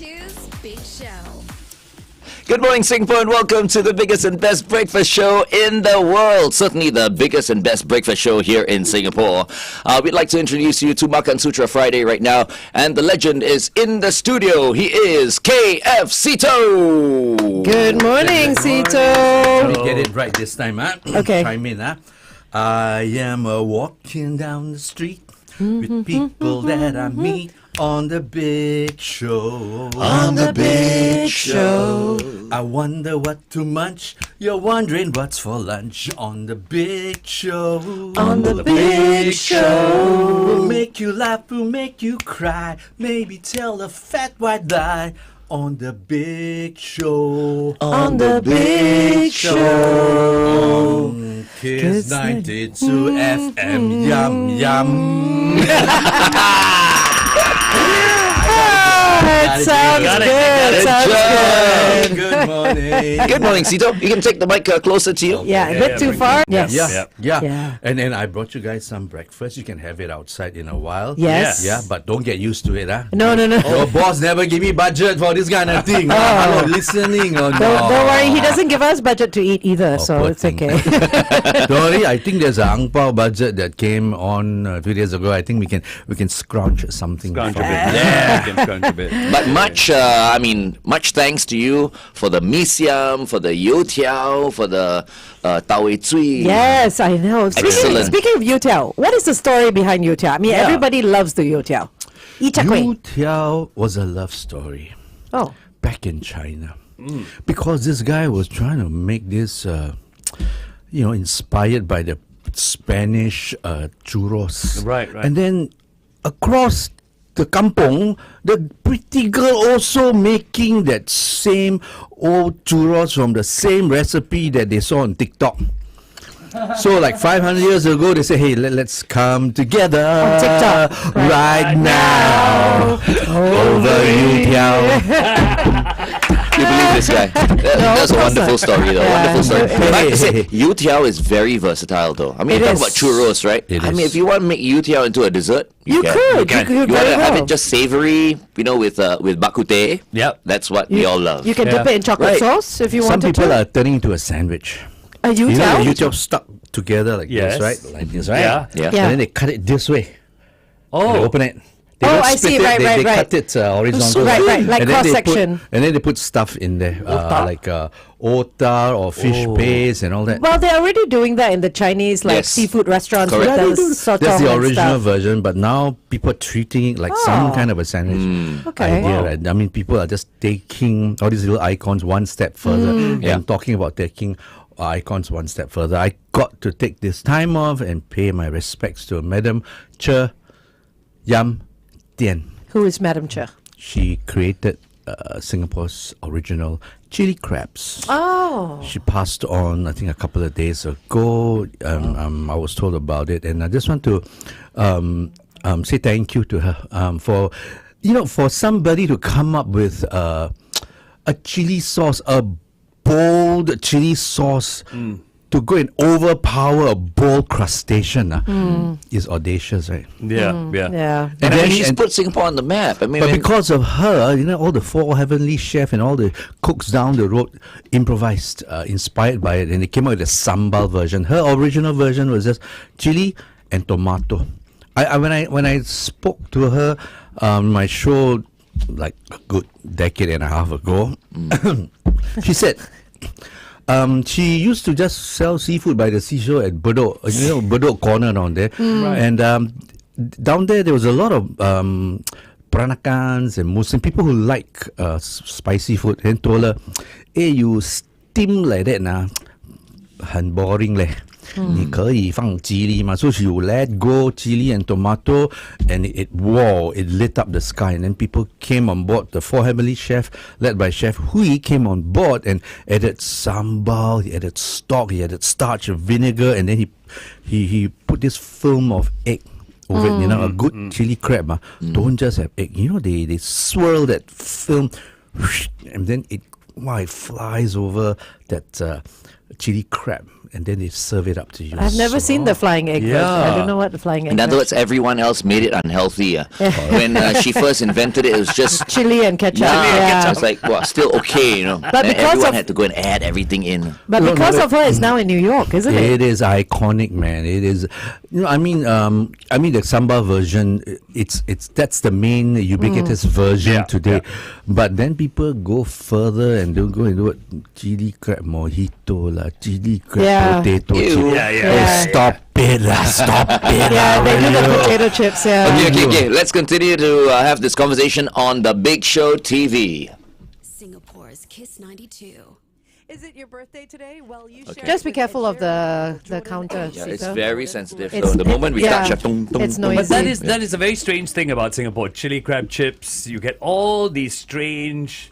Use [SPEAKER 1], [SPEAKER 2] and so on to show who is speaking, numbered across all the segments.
[SPEAKER 1] choose Big Show.
[SPEAKER 2] Good morning, Singapore, and welcome to the biggest and best breakfast show in the world. Certainly the biggest and best breakfast show here in Singapore. We'd like to introduce you to Makan Sutra Friday right now, and the legend is in the studio. He is KF Sito.
[SPEAKER 3] Good morning, Sito.
[SPEAKER 4] Let me get it right this time, huh?
[SPEAKER 3] Okay.
[SPEAKER 4] Chime in, huh? I am walking down the street with people that I meet on the big show.
[SPEAKER 2] On the big show.
[SPEAKER 4] I wonder what too much. You're wondering what's for lunch on the big show.
[SPEAKER 3] On the big show.
[SPEAKER 4] We'll make you laugh, we'll make you cry. Maybe tell a fat white lie on the big show.
[SPEAKER 3] On the big show.
[SPEAKER 4] Kiss 92 FM. Yum, yum.
[SPEAKER 3] It sounds good. Sounds good.
[SPEAKER 4] Good morning.
[SPEAKER 2] Good morning, Sito. You can take the mic closer to you.
[SPEAKER 3] Yeah, a bit too far. Yes.
[SPEAKER 4] Yeah. And then I brought you guys some breakfast. You can have it outside in a while.
[SPEAKER 3] Yes.
[SPEAKER 4] Yeah, but don't get used to it, huh?
[SPEAKER 3] No.
[SPEAKER 4] Your boss never give me budget for this kind of thing. Hello, listening or no?
[SPEAKER 3] Don't worry, he doesn't give us budget to eat either, so
[SPEAKER 4] poor
[SPEAKER 3] it's
[SPEAKER 4] thing.
[SPEAKER 3] okay.
[SPEAKER 4] Don't worry, I think there's an ang pao budget that came on a few days ago. I think we can scrounge something.
[SPEAKER 5] Scrounge a
[SPEAKER 4] from
[SPEAKER 5] bit.
[SPEAKER 4] it.
[SPEAKER 5] Yeah. Scrounge a bit.
[SPEAKER 2] But much thanks to you for the mee siam, for the youtiao, for the tau wei cui.
[SPEAKER 3] Yes, I know.
[SPEAKER 2] Excellent.
[SPEAKER 3] Speaking of youtiao, what is the story behind youtiao? I mean, everybody loves the youtiao.
[SPEAKER 4] Youtiao was a love story
[SPEAKER 3] Oh,
[SPEAKER 4] back in China because this guy was trying to make this, inspired by the Spanish churros.
[SPEAKER 5] Right.
[SPEAKER 4] And then across the kampong, the pretty girl also making that same old churros from the same recipe that they saw on TikTok. So like 500 years ago, they say, hey, let's come together
[SPEAKER 3] On TikTok.
[SPEAKER 4] right now over Youtiao.
[SPEAKER 2] You believe this guy? That's a
[SPEAKER 3] of course
[SPEAKER 2] wonderful
[SPEAKER 3] not.
[SPEAKER 2] story, though.
[SPEAKER 3] Yeah.
[SPEAKER 2] Wonderful story.
[SPEAKER 4] Hey,
[SPEAKER 2] But I have to
[SPEAKER 4] hey,
[SPEAKER 2] say,
[SPEAKER 4] hey.
[SPEAKER 2] youtiao is very versatile, though. I mean,
[SPEAKER 3] It
[SPEAKER 2] you talk
[SPEAKER 3] is.
[SPEAKER 2] about churros, right?
[SPEAKER 4] It
[SPEAKER 2] I mean,
[SPEAKER 4] is.
[SPEAKER 2] if you want to make youtiao into a dessert,
[SPEAKER 3] You
[SPEAKER 2] can.
[SPEAKER 3] could.
[SPEAKER 2] You can.
[SPEAKER 3] You could
[SPEAKER 2] You want
[SPEAKER 3] very
[SPEAKER 2] to have
[SPEAKER 3] well.
[SPEAKER 2] it just savory, with bak kut teh.
[SPEAKER 5] Yep.
[SPEAKER 2] That's what we all love.
[SPEAKER 3] you can dip
[SPEAKER 5] Yeah.
[SPEAKER 3] it in chocolate
[SPEAKER 2] Right.
[SPEAKER 3] sauce if you
[SPEAKER 4] Some
[SPEAKER 3] wanted
[SPEAKER 4] people
[SPEAKER 3] to.
[SPEAKER 4] are turning into a sandwich.
[SPEAKER 3] A
[SPEAKER 4] You know,
[SPEAKER 3] youtiao?
[SPEAKER 4] the Youtiao stuck together like
[SPEAKER 5] Yes.
[SPEAKER 4] this, right? Like this, right?
[SPEAKER 5] Yeah.
[SPEAKER 2] Yeah.
[SPEAKER 3] Yeah.
[SPEAKER 4] And then they cut it this way.
[SPEAKER 5] Oh.
[SPEAKER 4] They open it. They
[SPEAKER 3] Oh,
[SPEAKER 4] don't
[SPEAKER 3] I
[SPEAKER 4] split
[SPEAKER 3] see.
[SPEAKER 4] it,
[SPEAKER 3] Right,
[SPEAKER 4] they,
[SPEAKER 3] right,
[SPEAKER 4] they
[SPEAKER 3] right.
[SPEAKER 4] cut it horizontal.
[SPEAKER 3] Right, right, like
[SPEAKER 4] And then they
[SPEAKER 3] cross-section.
[SPEAKER 4] put- And then they put stuff in there, like otar or fish paste and all that.
[SPEAKER 3] Well, they're already doing that in the Chinese
[SPEAKER 2] Yes.
[SPEAKER 3] seafood restaurants
[SPEAKER 2] Correct.
[SPEAKER 3] with
[SPEAKER 2] Yeah,
[SPEAKER 3] the sotong
[SPEAKER 4] That's the
[SPEAKER 3] and
[SPEAKER 4] original
[SPEAKER 3] stuff.
[SPEAKER 4] version, but now people are treating it like some
[SPEAKER 3] Oh.
[SPEAKER 4] kind of a sandwich
[SPEAKER 3] Okay.
[SPEAKER 4] idea.
[SPEAKER 3] Wow.
[SPEAKER 4] Right? I mean, people are just taking all these little icons one step further and
[SPEAKER 2] Yeah.
[SPEAKER 4] talking about taking icons one step further. I got to take this time off and pay my respects to Madam Che Yam Tian.
[SPEAKER 3] Who is Madam Che?
[SPEAKER 4] She created Singapore's original chili crabs.
[SPEAKER 3] Oh.
[SPEAKER 4] She passed on, I think, a couple of days ago. I was told about it, and I just want to say thank you to her for somebody to come up with a chili sauce, a bold chili sauce. To go and overpower a bold crustacean is audacious, right?
[SPEAKER 5] Yeah.
[SPEAKER 3] Yeah.
[SPEAKER 2] And I
[SPEAKER 4] then-
[SPEAKER 2] mean, she's
[SPEAKER 4] and-
[SPEAKER 2] put Singapore on the map. I mean,
[SPEAKER 4] But because of her, all the four heavenly chefs and all the cooks down the road improvised, inspired by it, and they came out with a sambal version. Her original version was just chili and tomato. When I spoke to her, my show like a good decade and a half ago, she said. She used to just sell seafood by the seashore at Bedok, Bedok corner down there. And down there was a lot of Peranakans and Muslim people who like spicy food. And told her, hey, you steam like that, 很 boring leh. 你可以放 chili 嘛 so she would let go chili and tomato, and it lit up the sky. And then people came on board. The four heavenly chef led by Chef Hui came on board and added sambal, he added stock, he added starch, vinegar, and then he put this film of egg over it. A good chili crab don't just have egg. They swirl that film and then it flies over that chili crab, and then they serve it up to you.
[SPEAKER 3] I've never seen the flying egg.
[SPEAKER 5] Yeah.
[SPEAKER 3] I don't know what the flying egg.
[SPEAKER 2] In other
[SPEAKER 3] is.
[SPEAKER 2] words, everyone else made it unhealthy. When she first invented it, it was just
[SPEAKER 3] Chili and ketchup.
[SPEAKER 2] yeah. It's like, well, still okay, you know.
[SPEAKER 3] But
[SPEAKER 2] Then
[SPEAKER 3] because
[SPEAKER 2] everyone
[SPEAKER 3] of-
[SPEAKER 2] had to go and add everything in.
[SPEAKER 3] But
[SPEAKER 4] No,
[SPEAKER 3] because
[SPEAKER 4] no,
[SPEAKER 3] of her, it's now in New York, isn't it?
[SPEAKER 4] It is iconic, man. It is. You know, I mean, the sambal version. It's that's the main ubiquitous version
[SPEAKER 5] Yeah,
[SPEAKER 4] today.
[SPEAKER 5] yeah.
[SPEAKER 4] But then people go further and they'll go and do it. Chili crab mojito lah, chili crab
[SPEAKER 3] Yeah.
[SPEAKER 4] potato
[SPEAKER 2] Ew.
[SPEAKER 4] chip.
[SPEAKER 5] Yeah, yeah.
[SPEAKER 4] Oh,
[SPEAKER 3] Yeah.
[SPEAKER 4] stop it lah, stop it
[SPEAKER 3] Yeah,
[SPEAKER 4] lah,
[SPEAKER 3] they do the
[SPEAKER 4] will you?
[SPEAKER 3] potato chips. Yeah.
[SPEAKER 2] Okay. Let's continue to have this conversation on the Big Show TV.
[SPEAKER 1] Singapore's Kiss 92.
[SPEAKER 3] Is it your birthday today? Well, you
[SPEAKER 2] Okay.
[SPEAKER 3] just be careful of the counter.
[SPEAKER 2] Yeah, it's
[SPEAKER 3] Sita.
[SPEAKER 2] very sensitive.
[SPEAKER 3] It's-
[SPEAKER 2] So the moment we
[SPEAKER 3] yeah,
[SPEAKER 2] touch, tung, tung,
[SPEAKER 3] it's
[SPEAKER 2] tung.
[SPEAKER 3] noisy.
[SPEAKER 5] But that is a very strange thing about Singapore. Chili crab chips. You get all these strange,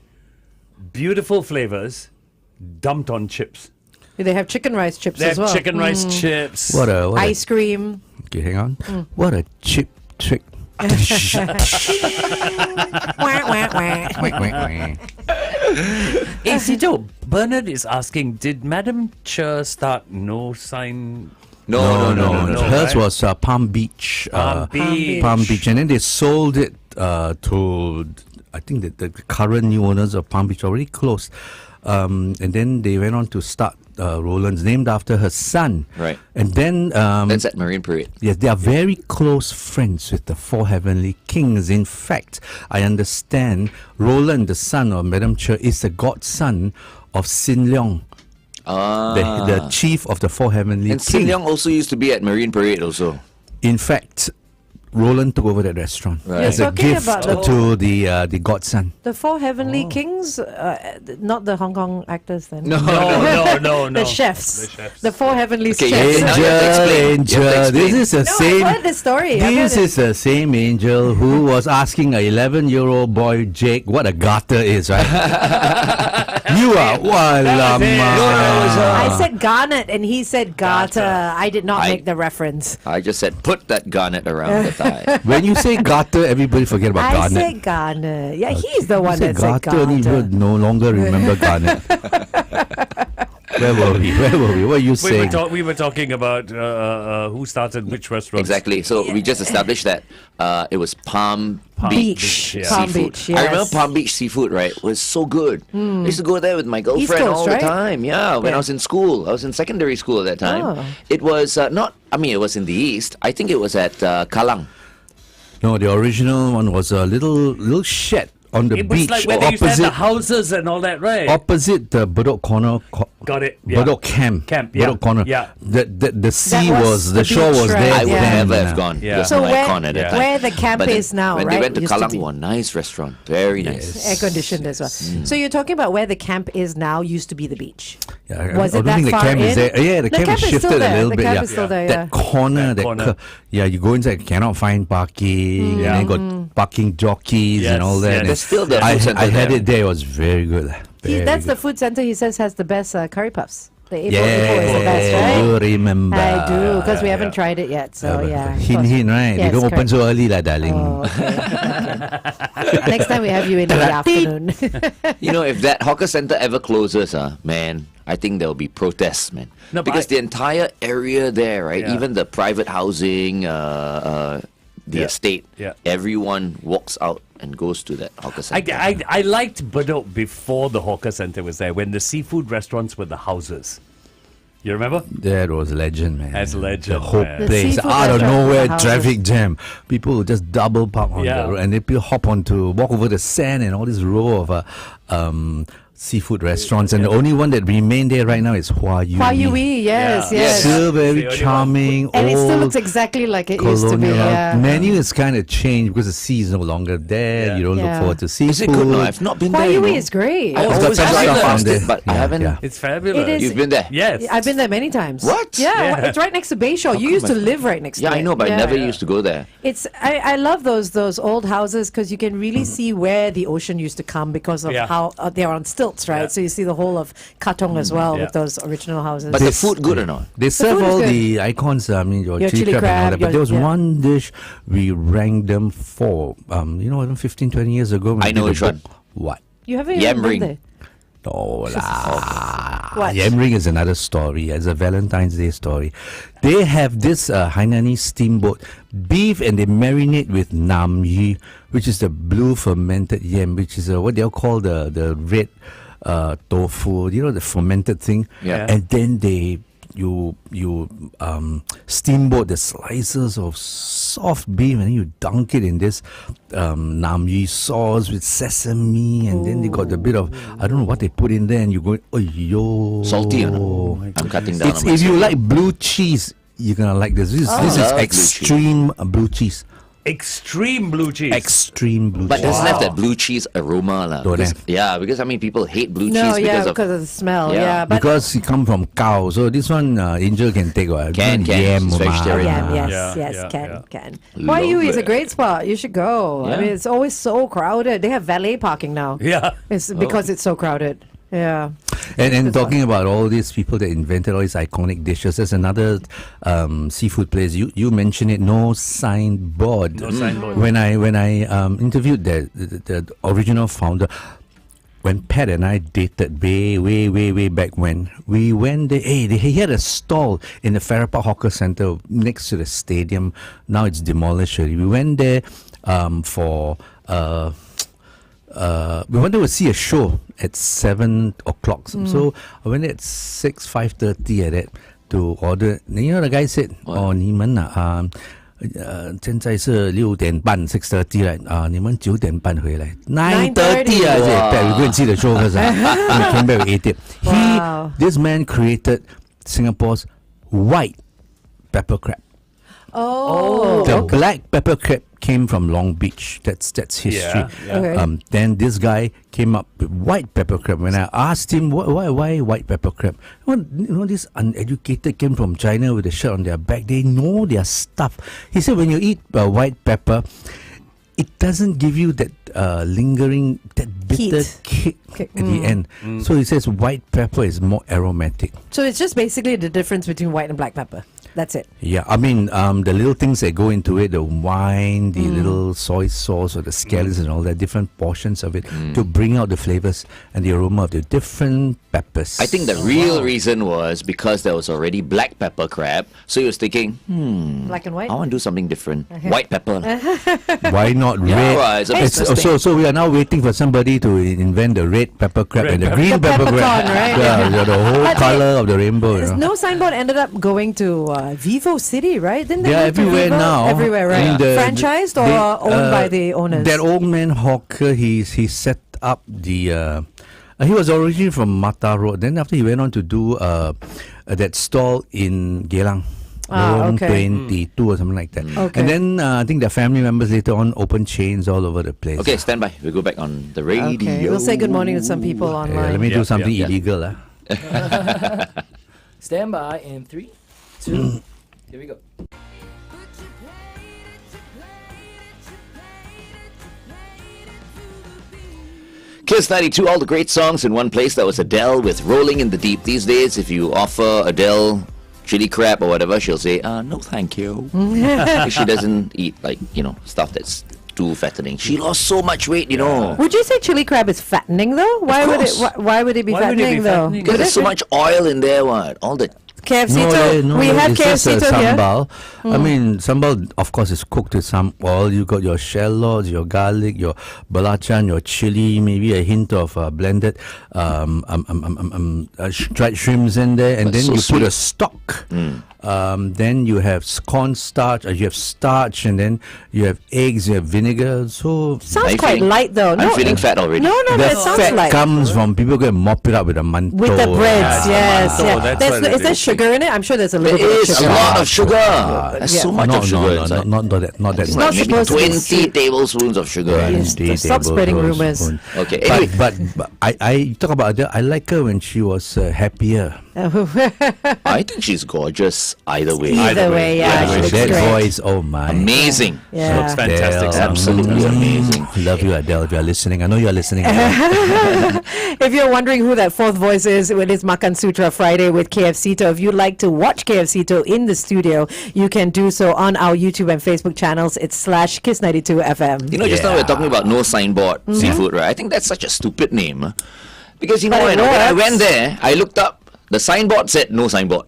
[SPEAKER 5] beautiful flavors dumped on chips.
[SPEAKER 3] They have chicken rice chips
[SPEAKER 5] They
[SPEAKER 3] as
[SPEAKER 5] have
[SPEAKER 3] well.
[SPEAKER 5] chicken rice chips.
[SPEAKER 4] What a
[SPEAKER 3] Ice cream.
[SPEAKER 4] okay, hang on. What a cheap trick.
[SPEAKER 3] Wah, wah, wah.
[SPEAKER 4] Quack, quack, quack.
[SPEAKER 5] Hey, Sito, Bernard is asking, did Madam Cher start No Sign?
[SPEAKER 2] No.
[SPEAKER 4] Hers
[SPEAKER 5] right?
[SPEAKER 4] was Palm Beach.
[SPEAKER 5] Palm Beach.
[SPEAKER 4] Palm Beach, and then they sold it to. I think that the current new owners of Palm Beach already closed, and then they went on to start Roland's, named after her son.
[SPEAKER 2] Right.
[SPEAKER 4] And then
[SPEAKER 2] That's at Marine Parade.
[SPEAKER 4] yes, they are very close friends with the Four Heavenly Kings. In fact, I understand Roland, the son of Madam Cher, is the godson of Sin Leong, the chief of the Four Heavenly
[SPEAKER 2] And
[SPEAKER 4] Kings.
[SPEAKER 2] Sin Leong also used to be at Marine Parade also.
[SPEAKER 4] In fact, Roland took over that restaurant
[SPEAKER 2] Right.
[SPEAKER 4] as
[SPEAKER 3] You're
[SPEAKER 4] a
[SPEAKER 3] talking
[SPEAKER 4] gift
[SPEAKER 3] about the-
[SPEAKER 4] to the godson.
[SPEAKER 3] The Four Heavenly Kings, not the Hong Kong actors then.
[SPEAKER 5] No.
[SPEAKER 3] The chefs.
[SPEAKER 5] The chefs.
[SPEAKER 3] The Four Heavenly
[SPEAKER 2] Okay,
[SPEAKER 3] chefs.
[SPEAKER 2] now you have to explain. You have to
[SPEAKER 4] Angel, this
[SPEAKER 2] explain.
[SPEAKER 4] is the
[SPEAKER 3] No,
[SPEAKER 4] same.
[SPEAKER 3] I've heard this story. I've
[SPEAKER 4] This
[SPEAKER 3] heard
[SPEAKER 4] is the same angel who was asking a 11-year-old boy Jake what a garter is, right? You are
[SPEAKER 3] I
[SPEAKER 4] walama.
[SPEAKER 3] said garnet and he said garter.
[SPEAKER 5] Garter.
[SPEAKER 3] I did not
[SPEAKER 2] I-
[SPEAKER 3] make the reference.
[SPEAKER 2] I just said, put that garnet around the thigh.
[SPEAKER 4] When you say garter, everybody forget about
[SPEAKER 3] I
[SPEAKER 4] garnet.
[SPEAKER 3] said garnet. Yeah, he's the
[SPEAKER 4] You
[SPEAKER 3] one
[SPEAKER 4] said
[SPEAKER 3] that said
[SPEAKER 4] garter, and you
[SPEAKER 3] garter.
[SPEAKER 4] would no longer remember garnet. Where were we? What are you saying?
[SPEAKER 5] We were talking about who started which restaurant.
[SPEAKER 2] Exactly. So we just established that it was Palm Beach
[SPEAKER 3] Beach.
[SPEAKER 5] yeah.
[SPEAKER 3] Palm
[SPEAKER 2] seafood.
[SPEAKER 3] Beach,
[SPEAKER 2] I remember
[SPEAKER 3] yes.
[SPEAKER 2] Palm Beach seafood, right? Was so good. I used to go there with my girlfriend
[SPEAKER 3] Coast,
[SPEAKER 2] all
[SPEAKER 3] right?
[SPEAKER 2] the time. Yeah, when
[SPEAKER 3] Yeah.
[SPEAKER 2] I was in school. I was in secondary school at that time.
[SPEAKER 3] Oh.
[SPEAKER 2] It was not, I mean, it was in the east. I think it was at Kallang.
[SPEAKER 4] No, the original one was a little shed on the
[SPEAKER 5] It was
[SPEAKER 4] beach
[SPEAKER 5] like where they used to have the
[SPEAKER 4] opposite
[SPEAKER 5] houses and all that, right?
[SPEAKER 4] opposite the Bedok Corner.
[SPEAKER 5] Got it, yeah.
[SPEAKER 4] Bedok Camp.
[SPEAKER 5] Camp, yeah,
[SPEAKER 4] Bedok Corner.
[SPEAKER 5] yeah.
[SPEAKER 4] The sea
[SPEAKER 3] was
[SPEAKER 4] was
[SPEAKER 3] the
[SPEAKER 4] the shore
[SPEAKER 3] beach,
[SPEAKER 4] was
[SPEAKER 3] right?
[SPEAKER 4] there.
[SPEAKER 2] I would
[SPEAKER 3] Yeah.
[SPEAKER 2] never
[SPEAKER 4] then,
[SPEAKER 2] have gone.
[SPEAKER 5] Yeah.
[SPEAKER 2] There's
[SPEAKER 3] So
[SPEAKER 2] no
[SPEAKER 3] where-
[SPEAKER 2] icon at that
[SPEAKER 5] yeah.
[SPEAKER 2] time.
[SPEAKER 3] where the camp
[SPEAKER 2] But then
[SPEAKER 3] is now,
[SPEAKER 2] when
[SPEAKER 3] right?
[SPEAKER 2] they went to
[SPEAKER 3] Used to
[SPEAKER 2] Kallang,
[SPEAKER 3] be.
[SPEAKER 2] one nice restaurant. Very nice.
[SPEAKER 3] Air conditioned as well. So you're talking about where the camp is now used to be the beach.
[SPEAKER 4] Yeah,
[SPEAKER 3] Was
[SPEAKER 4] I
[SPEAKER 3] it
[SPEAKER 4] don't think
[SPEAKER 3] that
[SPEAKER 4] the
[SPEAKER 3] far
[SPEAKER 4] camp is
[SPEAKER 3] in?
[SPEAKER 4] there. Yeah, the camp is
[SPEAKER 3] is
[SPEAKER 4] shifted
[SPEAKER 3] still
[SPEAKER 4] a
[SPEAKER 3] there.
[SPEAKER 4] little
[SPEAKER 3] The
[SPEAKER 4] bit.
[SPEAKER 3] camp
[SPEAKER 4] Yeah.
[SPEAKER 3] is still there,
[SPEAKER 4] That corner,
[SPEAKER 5] That corner.
[SPEAKER 4] yeah, you go inside, cannot find parking,
[SPEAKER 5] Yeah.
[SPEAKER 4] and then got parking jockeys
[SPEAKER 5] Yes,
[SPEAKER 4] and all that.
[SPEAKER 5] yes.
[SPEAKER 4] And
[SPEAKER 2] There's still the
[SPEAKER 4] I,
[SPEAKER 2] food centre
[SPEAKER 4] I had
[SPEAKER 2] there.
[SPEAKER 4] it there. It was very good. Very
[SPEAKER 3] That's the
[SPEAKER 4] good.
[SPEAKER 3] food center he says has the best curry puffs. The Ipoh
[SPEAKER 4] Yeah,
[SPEAKER 3] is the best, right?
[SPEAKER 4] you remember.
[SPEAKER 3] I do, because we haven't
[SPEAKER 5] yeah.
[SPEAKER 3] tried it yet. So yeah. of
[SPEAKER 4] Hint,
[SPEAKER 3] course.
[SPEAKER 4] hint, right?
[SPEAKER 3] Yes,
[SPEAKER 4] they don't open
[SPEAKER 3] correct.
[SPEAKER 4] so early, lah, darling.
[SPEAKER 3] Oh, okay. Next time we have you in the afternoon.
[SPEAKER 2] You know, if that hawker center ever closes, man, I think there'll be protests, man.
[SPEAKER 5] No, but
[SPEAKER 2] because the entire area there, right?
[SPEAKER 5] Yeah.
[SPEAKER 2] Even the private housing, the
[SPEAKER 5] Yeah.
[SPEAKER 2] estate,
[SPEAKER 5] Yeah.
[SPEAKER 2] everyone walks out and goes to that hawker center.
[SPEAKER 5] I liked Bedok before the hawker center was there, when the seafood restaurants were the houses. You remember?
[SPEAKER 4] That was legend, man.
[SPEAKER 5] That's legend,
[SPEAKER 4] The whole
[SPEAKER 5] man.
[SPEAKER 3] The
[SPEAKER 4] place,
[SPEAKER 3] seafood
[SPEAKER 4] out of
[SPEAKER 3] restaurant
[SPEAKER 4] nowhere,
[SPEAKER 3] with the houses.
[SPEAKER 4] traffic jam. People would just double park on
[SPEAKER 5] Yeah.
[SPEAKER 4] the road, and they people hop walk over the sand and all this row of seafood restaurants. And the only one that remained there right now is Hua Yu.
[SPEAKER 3] Hua Yui, yes,
[SPEAKER 5] Yeah.
[SPEAKER 3] yes.
[SPEAKER 4] Still
[SPEAKER 5] The
[SPEAKER 4] very
[SPEAKER 5] only one.
[SPEAKER 4] charming.
[SPEAKER 3] And it still
[SPEAKER 4] old
[SPEAKER 3] looks exactly like it used to be.
[SPEAKER 4] colonial.
[SPEAKER 3] Yeah.
[SPEAKER 4] Menu is kind of changed because the sea is no longer there.
[SPEAKER 5] Yeah.
[SPEAKER 4] You don't look
[SPEAKER 3] Yeah.
[SPEAKER 4] forward to seafood.
[SPEAKER 2] Is it good? No, I've not been
[SPEAKER 3] Hua
[SPEAKER 2] there. you
[SPEAKER 3] Yui
[SPEAKER 2] know.
[SPEAKER 3] is great.
[SPEAKER 2] I
[SPEAKER 4] It's got
[SPEAKER 2] always
[SPEAKER 4] some
[SPEAKER 2] drive
[SPEAKER 4] stuff
[SPEAKER 2] past
[SPEAKER 4] on
[SPEAKER 2] it,
[SPEAKER 4] there.
[SPEAKER 2] but I
[SPEAKER 4] Yeah,
[SPEAKER 2] haven't.
[SPEAKER 4] yeah.
[SPEAKER 5] It's fabulous.
[SPEAKER 3] It is-
[SPEAKER 2] You've been there?
[SPEAKER 5] Yes.
[SPEAKER 3] I've been there many times.
[SPEAKER 2] What?
[SPEAKER 3] Yeah,
[SPEAKER 5] Yeah.
[SPEAKER 3] it's right next to Bayshore. You used to live right next
[SPEAKER 2] Yeah,
[SPEAKER 3] to it.
[SPEAKER 2] I know, but I never used to go there.
[SPEAKER 3] It's I love those old houses because you can really see where the ocean used to come because of
[SPEAKER 5] Yeah.
[SPEAKER 3] how they're on stilts, right?
[SPEAKER 5] Yeah.
[SPEAKER 3] So you see the whole of Katong as well
[SPEAKER 5] Yeah.
[SPEAKER 3] with those original houses.
[SPEAKER 2] But the food good or not?
[SPEAKER 4] They serve
[SPEAKER 3] food is
[SPEAKER 4] all
[SPEAKER 3] good.
[SPEAKER 4] the icons. I mean, your chili
[SPEAKER 3] chili
[SPEAKER 4] crab, and all
[SPEAKER 3] crab,
[SPEAKER 4] that. But
[SPEAKER 3] your-
[SPEAKER 4] there was
[SPEAKER 3] yeah.
[SPEAKER 4] one dish we ranked them for. 15, 20 years ago. When
[SPEAKER 2] I
[SPEAKER 4] we
[SPEAKER 2] know
[SPEAKER 4] did
[SPEAKER 2] which
[SPEAKER 4] the
[SPEAKER 2] one.
[SPEAKER 4] book. What?
[SPEAKER 3] you haven't
[SPEAKER 2] Yam
[SPEAKER 3] even been
[SPEAKER 2] ring.
[SPEAKER 3] there.
[SPEAKER 4] No lah.
[SPEAKER 3] What?
[SPEAKER 4] Yam ring is another story. It's a Valentine's Day story. They have this Hainanese steamboat beef, and they marinate with nam yi, which is the blue fermented yam, which is what they'll call the red tofu. You know, the fermented thing.
[SPEAKER 2] Yeah.
[SPEAKER 4] And then you steamboat the slices of soft beef, and then you dunk it in this nam yi sauce with sesame, and then they got a bit of, I don't know what they put in there, and you go, oh yo,
[SPEAKER 2] Salty or not? I'm cutting down on my
[SPEAKER 4] if you
[SPEAKER 2] salt.
[SPEAKER 4] like blue cheese, you're gonna like this. This
[SPEAKER 2] I
[SPEAKER 4] is
[SPEAKER 2] love blue
[SPEAKER 4] extreme blue cheese.
[SPEAKER 5] Extreme blue cheese.
[SPEAKER 4] Extreme blue
[SPEAKER 2] But
[SPEAKER 4] cheese.
[SPEAKER 2] doesn't have that blue cheese aroma lah.
[SPEAKER 4] Don't
[SPEAKER 2] Because-
[SPEAKER 4] have.
[SPEAKER 2] Yeah, because I mean people hate blue
[SPEAKER 3] No,
[SPEAKER 2] cheese
[SPEAKER 3] yeah,
[SPEAKER 2] because of
[SPEAKER 3] the smell.
[SPEAKER 2] Yeah.
[SPEAKER 3] Yeah, but
[SPEAKER 4] Because it come from cow, so this one Angel can take.
[SPEAKER 2] Can,
[SPEAKER 4] Yam,
[SPEAKER 2] it's vegetarian.
[SPEAKER 3] yeah, yes,
[SPEAKER 5] Yeah,
[SPEAKER 3] yes,
[SPEAKER 5] yeah,
[SPEAKER 3] can,
[SPEAKER 5] yeah.
[SPEAKER 3] can. Waiyu
[SPEAKER 2] Love
[SPEAKER 3] is a
[SPEAKER 2] it.
[SPEAKER 3] great spot. You should go.
[SPEAKER 2] Yeah.
[SPEAKER 3] I mean, it's always so crowded. They have valet parking now.
[SPEAKER 5] Yeah.
[SPEAKER 3] It's because it's so crowded. Yeah.
[SPEAKER 4] And talking about all these people that invented all these iconic dishes, there's another seafood place. You mentioned it. No signboard.
[SPEAKER 5] No signboard.
[SPEAKER 4] When I interviewed the original founder, when Pat and I dated way back when, we went there. Hey, he had a stall in the Farrer Park Hawker Centre next to the stadium. Now it's demolished already. We went there for. We wanted to see a show at 7 o'clock. So I went at 5:30 at it to order. You know, the guy said, "Oh, 你们啊，现在是6点半 6:30 right? 你们9点半回来 9:30 I said, "Pat, we go and see the show first." And we came back with 8.
[SPEAKER 3] Wow.
[SPEAKER 4] This man created Singapore's white pepper crab.
[SPEAKER 3] Oh.
[SPEAKER 4] The black pepper crab came from Long Beach. That's history.
[SPEAKER 5] Yeah, yeah.
[SPEAKER 3] Okay.
[SPEAKER 4] Then this guy came up with white pepper crab. When I asked him why white pepper crab, this uneducated came from China with a shirt on their back. They know their stuff. He said when you eat white pepper, it doesn't give you that lingering, that bitter kick at the end. So he says white pepper is more aromatic.
[SPEAKER 3] So it's just basically the difference between white and black pepper. That's it.
[SPEAKER 4] Yeah, I mean, the little things that go into it, the wine, the little soy sauce or the scallions and all that, different portions of it to bring out the flavors and the aroma of the different peppers.
[SPEAKER 2] I think the real reason was because there was already black pepper crab. So he was thinking,
[SPEAKER 3] Black and white.
[SPEAKER 2] I want to do something different. White pepper.
[SPEAKER 4] Why not
[SPEAKER 2] Yeah,
[SPEAKER 4] red?
[SPEAKER 2] right, it's a bit interesting.
[SPEAKER 4] So we are now waiting for somebody to invent the red pepper crab
[SPEAKER 5] Red
[SPEAKER 4] and the
[SPEAKER 5] pepper-
[SPEAKER 4] green
[SPEAKER 3] The
[SPEAKER 4] pepper crab.
[SPEAKER 3] peppercorn, right?
[SPEAKER 4] Yeah, the whole
[SPEAKER 3] But
[SPEAKER 4] color of the rainbow. You know?
[SPEAKER 3] No signboard ended up going to Vivo City, right? Didn't they
[SPEAKER 4] They are
[SPEAKER 3] move to
[SPEAKER 4] everywhere
[SPEAKER 3] Vivo?
[SPEAKER 4] now.
[SPEAKER 3] Everywhere, right?
[SPEAKER 4] I mean,
[SPEAKER 3] Franchised or owned by the owners?
[SPEAKER 4] That old man hawker, he set up the. He was originally from Mata Road. Then after he went on to do that stall in Geylang. Lorong
[SPEAKER 3] okay.
[SPEAKER 4] 22 or something like that.
[SPEAKER 3] Okay.
[SPEAKER 4] And then I think the family members later on opened chains all over the place.
[SPEAKER 2] Okay, stand by. We'll go back on the radio.
[SPEAKER 3] Okay, we'll say good morning to some people
[SPEAKER 4] Yeah,
[SPEAKER 3] online.
[SPEAKER 4] let me do
[SPEAKER 5] Yeah,
[SPEAKER 4] something
[SPEAKER 5] yeah.
[SPEAKER 4] illegal.
[SPEAKER 6] Stand by in 3, 2, here we go.
[SPEAKER 2] Kiss 92, all the great songs in one place. That was Adele with Rolling in the Deep. These days, if you offer Adele chili crab or whatever, she'll say, no thank you. She doesn't eat, stuff that's too fattening. She lost so much weight, you know.
[SPEAKER 3] Would you say chili crab is fattening though? Why would it?
[SPEAKER 2] course.
[SPEAKER 3] Why would it be
[SPEAKER 5] Why would it
[SPEAKER 3] fattening
[SPEAKER 5] be
[SPEAKER 3] though?
[SPEAKER 5] fattening?
[SPEAKER 2] Because there's so much oil in there, what? All the
[SPEAKER 3] KFC we have
[SPEAKER 4] it's just
[SPEAKER 3] KFC here.
[SPEAKER 4] sambal. I mean, sambal, of course, is cooked with some oil. You got your shallots, your garlic, your belacan, your chili, maybe a hint of blended dried shrimps in there, and
[SPEAKER 2] That's
[SPEAKER 4] then
[SPEAKER 2] so
[SPEAKER 4] you put a
[SPEAKER 2] sweet.
[SPEAKER 4] stock. Then you have cornstarch, you have starch, and then you have eggs, you have vinegar. So
[SPEAKER 3] Sounds
[SPEAKER 2] I'm
[SPEAKER 3] quite
[SPEAKER 2] feeling-
[SPEAKER 3] light though.
[SPEAKER 2] I'm feeling fat already.
[SPEAKER 3] No,
[SPEAKER 4] the
[SPEAKER 3] that sounds
[SPEAKER 4] fat
[SPEAKER 3] light.
[SPEAKER 4] comes from people go and mop it up with a manto.
[SPEAKER 3] With the breads,
[SPEAKER 5] Yeah,
[SPEAKER 3] yes,
[SPEAKER 5] manto,
[SPEAKER 3] yeah.
[SPEAKER 5] that's
[SPEAKER 3] There's
[SPEAKER 5] what
[SPEAKER 3] no-
[SPEAKER 5] it
[SPEAKER 3] is there
[SPEAKER 5] is.
[SPEAKER 3] sugar in it? I'm sure there's a little
[SPEAKER 2] There
[SPEAKER 3] bit of
[SPEAKER 2] is
[SPEAKER 3] sugar.
[SPEAKER 2] a lot of sugar. There's so much
[SPEAKER 4] no,
[SPEAKER 2] of sugar
[SPEAKER 4] no,
[SPEAKER 2] inside.
[SPEAKER 4] not that. Not that
[SPEAKER 3] It's
[SPEAKER 4] much.
[SPEAKER 3] not
[SPEAKER 2] Maybe
[SPEAKER 3] supposed to be
[SPEAKER 2] 20
[SPEAKER 3] sweet.
[SPEAKER 2] tablespoons of sugar.
[SPEAKER 3] Yes. Stop spreading rumors.
[SPEAKER 2] Okay,
[SPEAKER 4] But,
[SPEAKER 2] anyway.
[SPEAKER 4] but I talk about Adele. I like her when she was happier.
[SPEAKER 2] I think she's gorgeous either way.
[SPEAKER 3] Either way, yeah,
[SPEAKER 2] Yeah,
[SPEAKER 3] she looks
[SPEAKER 4] that
[SPEAKER 3] great.
[SPEAKER 4] voice, oh my.
[SPEAKER 2] Amazing.
[SPEAKER 3] Yeah.
[SPEAKER 5] Looks fantastic.
[SPEAKER 4] Adele,
[SPEAKER 2] Absolutely amazing.
[SPEAKER 4] Love you, Adele. If you're listening, I know you're listening.
[SPEAKER 3] If you're wondering who that fourth voice is, it is Makan Sutra Friday with KFCito. If you'd like to watch KFCito in the studio, you can do so on our YouTube and Facebook channels. It's /Kiss92FM.
[SPEAKER 2] You know, just now we were talking about no signboard seafood, right? I think that's such a stupid name. Because you
[SPEAKER 3] But
[SPEAKER 2] know,
[SPEAKER 3] it
[SPEAKER 2] when I
[SPEAKER 3] works.
[SPEAKER 2] went there, I looked up. The signboard said no signboard.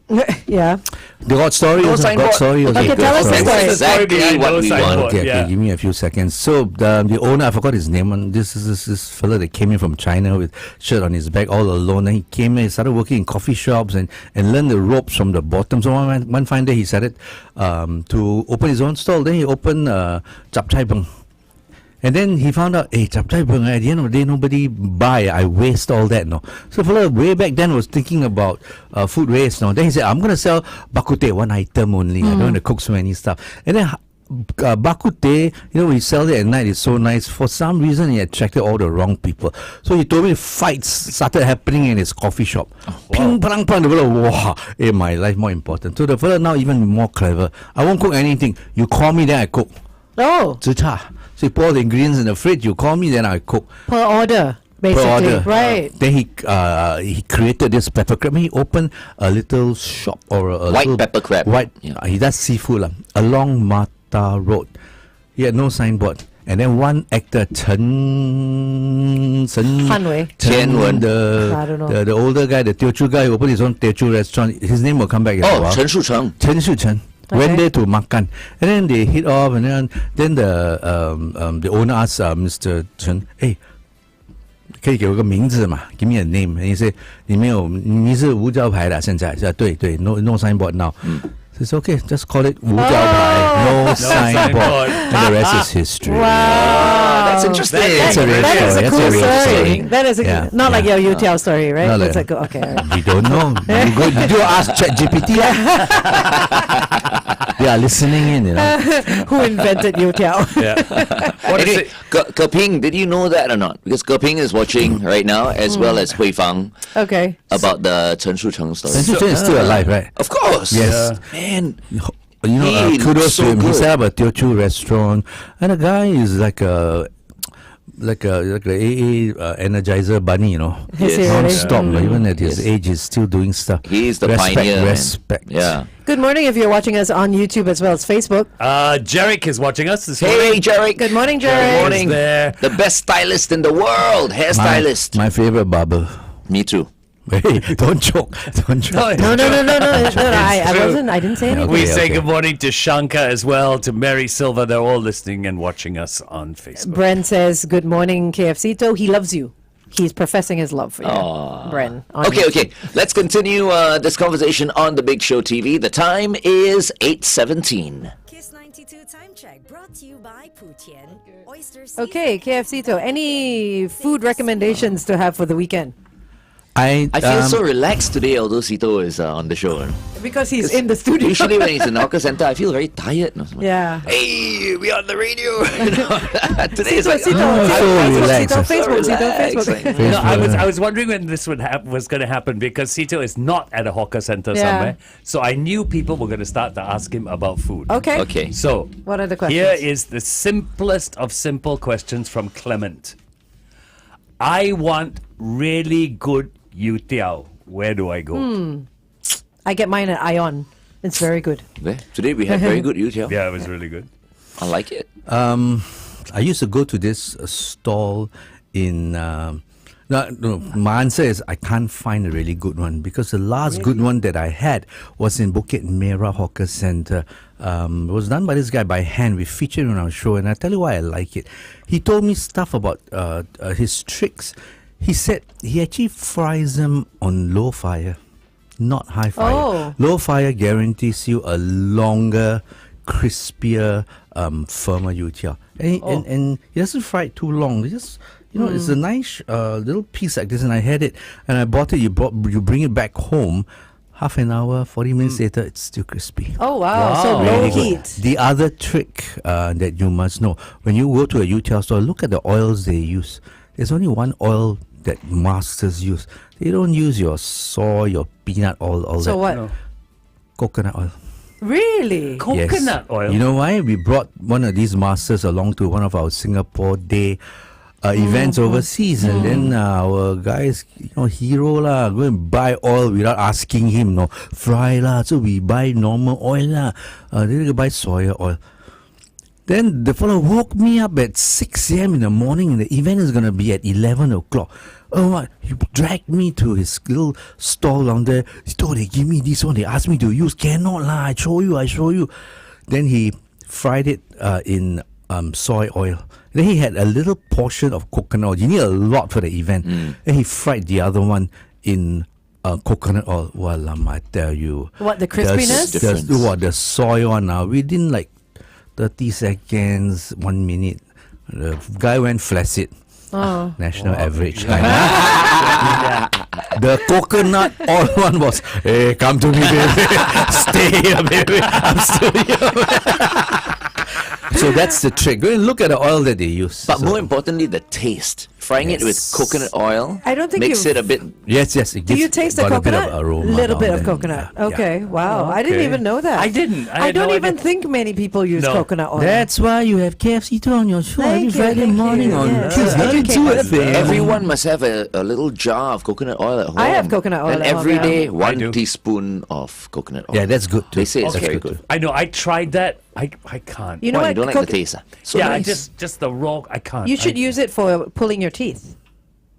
[SPEAKER 3] Yeah.
[SPEAKER 4] The God story.
[SPEAKER 2] No
[SPEAKER 4] also,
[SPEAKER 2] signboard.
[SPEAKER 4] God story.
[SPEAKER 2] Okay,
[SPEAKER 3] Okay, tell us the
[SPEAKER 2] That's
[SPEAKER 3] story.
[SPEAKER 2] exactly
[SPEAKER 5] behind
[SPEAKER 2] what
[SPEAKER 5] no
[SPEAKER 2] we
[SPEAKER 5] signboard.
[SPEAKER 2] want.
[SPEAKER 4] Okay,
[SPEAKER 5] Yeah.
[SPEAKER 4] give me a few seconds. So the owner, I forgot his name. This is this fella that came in from China with shirt on his back, all alone. And he came in, started working in coffee shops and learned the ropes from the bottom. So one fine day he started to open his own stall. Then he opened Chap Chai Beng. And then he found out, hey, chap chai beng, at the end of the day, nobody buy. I waste all that, no. So fella way back then was thinking about food waste, no. Then he said, I'm going to sell bak kut teh, one item only. I don't want to cook so many stuff. And then bak kut teh, you know, we sell it at night. It's so nice. For some reason, he attracted all the wrong people. So he told me fights started happening in his coffee shop. Ping, pang, pang. The fella, wow, my life more important. So the fella now even more clever. I won't cook anything. You call me, then I cook.
[SPEAKER 3] Oh,
[SPEAKER 4] Zi cha. So you pour the ingredients in the fridge, you call me, then I cook.
[SPEAKER 3] per order, basically.
[SPEAKER 4] Per order.
[SPEAKER 3] Right.
[SPEAKER 4] Then he created this pepper crab. He opened a little shop or a
[SPEAKER 2] White
[SPEAKER 4] little
[SPEAKER 2] pepper crab.
[SPEAKER 4] White.
[SPEAKER 2] Yeah.
[SPEAKER 4] He does seafood along Mata Road. He had no signboard. And then one actor,
[SPEAKER 3] Han Wei.
[SPEAKER 2] Tian Wen.
[SPEAKER 3] I don't know.
[SPEAKER 4] the older guy, the Teochew guy, who opened his own Teochew restaurant. His name will come back in a
[SPEAKER 2] Oh,
[SPEAKER 4] while.
[SPEAKER 2] Chen Shucheng.
[SPEAKER 4] Chen Shu-chen went
[SPEAKER 3] Okay.
[SPEAKER 4] there to makan, and then they hit off, and then the owner asked Mr. Chen, "Hey, 可以给我个名字嘛 ？Give me a name." And he said, 你是无招牌的现在？是对 no signboard now. So it's okay, just call it 无招牌 no signboard, and the rest is history.
[SPEAKER 3] Wow.
[SPEAKER 2] That's interesting.
[SPEAKER 4] That's a real
[SPEAKER 3] That is
[SPEAKER 4] story.
[SPEAKER 3] a
[SPEAKER 4] That's
[SPEAKER 3] cool
[SPEAKER 4] a real
[SPEAKER 3] story.
[SPEAKER 4] story.
[SPEAKER 3] That is a
[SPEAKER 4] Yeah,
[SPEAKER 3] not like
[SPEAKER 4] yeah.
[SPEAKER 3] your UTL story, right?
[SPEAKER 4] Not
[SPEAKER 3] That's
[SPEAKER 4] like-
[SPEAKER 3] like okay.
[SPEAKER 4] We don't know. Did you ask ChatGPT? They are listening in, you know.
[SPEAKER 3] Who invented UTL?
[SPEAKER 5] Yeah. What is
[SPEAKER 2] Anyway,
[SPEAKER 5] it?
[SPEAKER 2] Keping, did you know that or not? Because Keping is watching right now, as well as Hui Fang,
[SPEAKER 3] Okay.
[SPEAKER 2] about the Chen Shucheng story.
[SPEAKER 4] Chen Shu-chen is still alive, right?
[SPEAKER 2] Of course.
[SPEAKER 4] Yes.
[SPEAKER 2] Man.
[SPEAKER 4] You know,
[SPEAKER 2] He
[SPEAKER 4] kudos
[SPEAKER 2] looks so
[SPEAKER 4] to him. He
[SPEAKER 2] good.
[SPEAKER 4] set up a Teochew restaurant, and the guy is like a AA Energizer bunny, you know,
[SPEAKER 3] Is he
[SPEAKER 2] Yes.
[SPEAKER 3] really?
[SPEAKER 4] non-stop. Even at his
[SPEAKER 2] Yes.
[SPEAKER 4] age, he's still doing stuff.
[SPEAKER 2] He is the
[SPEAKER 4] respect,
[SPEAKER 2] pioneer. man.
[SPEAKER 4] Respect.
[SPEAKER 2] Yeah.
[SPEAKER 3] Good morning if you're watching us on YouTube as well as Facebook.
[SPEAKER 5] Jarek is watching us this
[SPEAKER 2] Hey,
[SPEAKER 5] morning.
[SPEAKER 2] Jarek.
[SPEAKER 3] Good morning,
[SPEAKER 2] Good
[SPEAKER 3] Jared.
[SPEAKER 2] morning.
[SPEAKER 5] There.
[SPEAKER 2] The best stylist in the world. Hairstylist.
[SPEAKER 4] My favorite barber.
[SPEAKER 2] Me too.
[SPEAKER 4] Hey, don't joke. Don't joke.
[SPEAKER 3] No, I didn't say anything.
[SPEAKER 5] We
[SPEAKER 4] Okay,
[SPEAKER 5] say
[SPEAKER 4] okay.
[SPEAKER 5] good morning to Shanka as well, to Mary Silva. They're all listening and watching us on Facebook.
[SPEAKER 3] Bren says, good morning, KFCito. He loves you. He's professing his love for you. Bren. on
[SPEAKER 2] Okay,
[SPEAKER 3] YouTube.
[SPEAKER 2] okay. Let's continue this conversation on the Big Show TV. The time is 8:17.
[SPEAKER 1] Kiss 92 time check brought to you by Putian. Oyster
[SPEAKER 3] Okay, KFCito. Any food recommendations to have for the weekend?
[SPEAKER 2] I feel so relaxed today, although Sito is on the show.
[SPEAKER 3] Because he's in the studio.
[SPEAKER 2] Usually when he's in the hawker center, I feel very tired. No?
[SPEAKER 3] Yeah.
[SPEAKER 2] Hey, we on the radio. Today is
[SPEAKER 3] Sito,
[SPEAKER 2] like,
[SPEAKER 3] Sito,
[SPEAKER 4] so
[SPEAKER 3] Sito,
[SPEAKER 4] relaxed.
[SPEAKER 3] Sito, Facebook, Sito,
[SPEAKER 2] relaxing.
[SPEAKER 3] Facebook.
[SPEAKER 5] No, I was wondering when this was going to happen because Sito is not at a hawker center
[SPEAKER 3] Yeah.
[SPEAKER 5] somewhere. So I knew people were going to start to ask him about food.
[SPEAKER 3] Okay.
[SPEAKER 2] Okay.
[SPEAKER 5] So
[SPEAKER 3] What are the questions?
[SPEAKER 5] here is the simplest of simple questions from Clement. I want really good youtiao. Where do I go?
[SPEAKER 3] I get mine at Ion. It's very good.
[SPEAKER 2] Okay, today we have very good YouTube.
[SPEAKER 5] Yeah, it was really good.
[SPEAKER 2] I like it.
[SPEAKER 4] I used to go to this stall in. No, my answer is I can't find a really good one because the last good one that I had was in Bukit Merah Hawker Center. It was done by this guy by hand. We featured it on our show, and I tell you why I like it. He told me stuff about his tricks. He said he actually fries them on low fire, not high fire.
[SPEAKER 3] Oh.
[SPEAKER 4] Low fire guarantees you a longer, crispier, firmer youtiao. And he doesn't fry it too long. It just, it's a nice little piece like this. And I had it, and I bought it. You bring it back home. Half an hour, 40 minutes later, it's still crispy.
[SPEAKER 3] Oh, wow. So
[SPEAKER 5] Wow.
[SPEAKER 3] low
[SPEAKER 4] Really good.
[SPEAKER 3] heat.
[SPEAKER 4] The other trick that you must know, when you go to a youtiao store, look at the oils they use. There's only one oil that masters use. They don't use your soy, your peanut oil, all
[SPEAKER 3] So
[SPEAKER 4] that.
[SPEAKER 3] what?
[SPEAKER 5] No.
[SPEAKER 4] Coconut oil.
[SPEAKER 3] Really?
[SPEAKER 5] Coconut oil.
[SPEAKER 4] You know why? We brought one of these masters along to one of our Singapore Day events overseas, and then our guys, hero lah, go and buy oil without asking him, fry lah. So we buy normal oil lah. They buy soya oil. Then the fellow woke me up at 6 a.m. in the morning, and the event is going to be at 11 o'clock. Oh, what? He dragged me to his little stall down there. He told, they give me this one. They asked me to use. Cannot lah. I show you. Then he fried it in soy oil. Then he had a little portion of coconut oil. You need a lot for the event. Then he fried the other one in coconut oil. Well, I tell you.
[SPEAKER 3] What, the crispiness?
[SPEAKER 4] The soy one now, within like 30 seconds, 1 minute, the guy went flaccid.
[SPEAKER 3] Oh.
[SPEAKER 4] National average kind. The coconut oil one was, hey, come to me, baby. Stay here, baby. I'm still here. So that's the trick. Go and look at the oil that they use.
[SPEAKER 2] But
[SPEAKER 4] So-
[SPEAKER 2] more importantly, the taste. Frying it with
[SPEAKER 4] Yes.
[SPEAKER 2] coconut oil
[SPEAKER 3] I don't think
[SPEAKER 2] makes
[SPEAKER 3] you've-
[SPEAKER 2] it a bit.
[SPEAKER 4] Yes. It
[SPEAKER 3] Do you
[SPEAKER 4] gives
[SPEAKER 3] taste the
[SPEAKER 4] got a bit
[SPEAKER 3] coconut?
[SPEAKER 4] of aroma
[SPEAKER 3] Little bit
[SPEAKER 4] down
[SPEAKER 3] of
[SPEAKER 4] there.
[SPEAKER 3] coconut.
[SPEAKER 4] Yeah.
[SPEAKER 3] Okay, wow. I didn't
[SPEAKER 5] okay.
[SPEAKER 3] even know that.
[SPEAKER 5] I didn't. I
[SPEAKER 3] I
[SPEAKER 5] had no
[SPEAKER 3] don't even
[SPEAKER 5] idea.
[SPEAKER 3] think many people use
[SPEAKER 5] No.
[SPEAKER 3] coconut oil.
[SPEAKER 4] That's why you have KFC too on your show
[SPEAKER 3] Thank
[SPEAKER 4] every
[SPEAKER 3] you,
[SPEAKER 4] Friday
[SPEAKER 3] thank
[SPEAKER 4] morning
[SPEAKER 3] you.
[SPEAKER 4] on
[SPEAKER 3] Yes.
[SPEAKER 4] Kids
[SPEAKER 3] Educate
[SPEAKER 4] 92
[SPEAKER 3] us.
[SPEAKER 4] FM.
[SPEAKER 2] Everyone must have a little jar of coconut oil at home.
[SPEAKER 3] I have coconut oil
[SPEAKER 2] And
[SPEAKER 3] at home,
[SPEAKER 2] every
[SPEAKER 3] yeah.
[SPEAKER 2] day,
[SPEAKER 5] I
[SPEAKER 2] 1
[SPEAKER 5] do.
[SPEAKER 2] teaspoon of coconut oil.
[SPEAKER 4] Yeah, that's good too.
[SPEAKER 2] They say it's
[SPEAKER 4] That's
[SPEAKER 2] very
[SPEAKER 4] good
[SPEAKER 2] good.
[SPEAKER 4] too.
[SPEAKER 5] I know. I tried that. I can't.
[SPEAKER 3] You know
[SPEAKER 2] Why,
[SPEAKER 3] what?
[SPEAKER 2] you don't like the taste? So
[SPEAKER 5] yeah,
[SPEAKER 2] nice.
[SPEAKER 5] just the raw. I can't.
[SPEAKER 3] You should use it for pulling your teeth.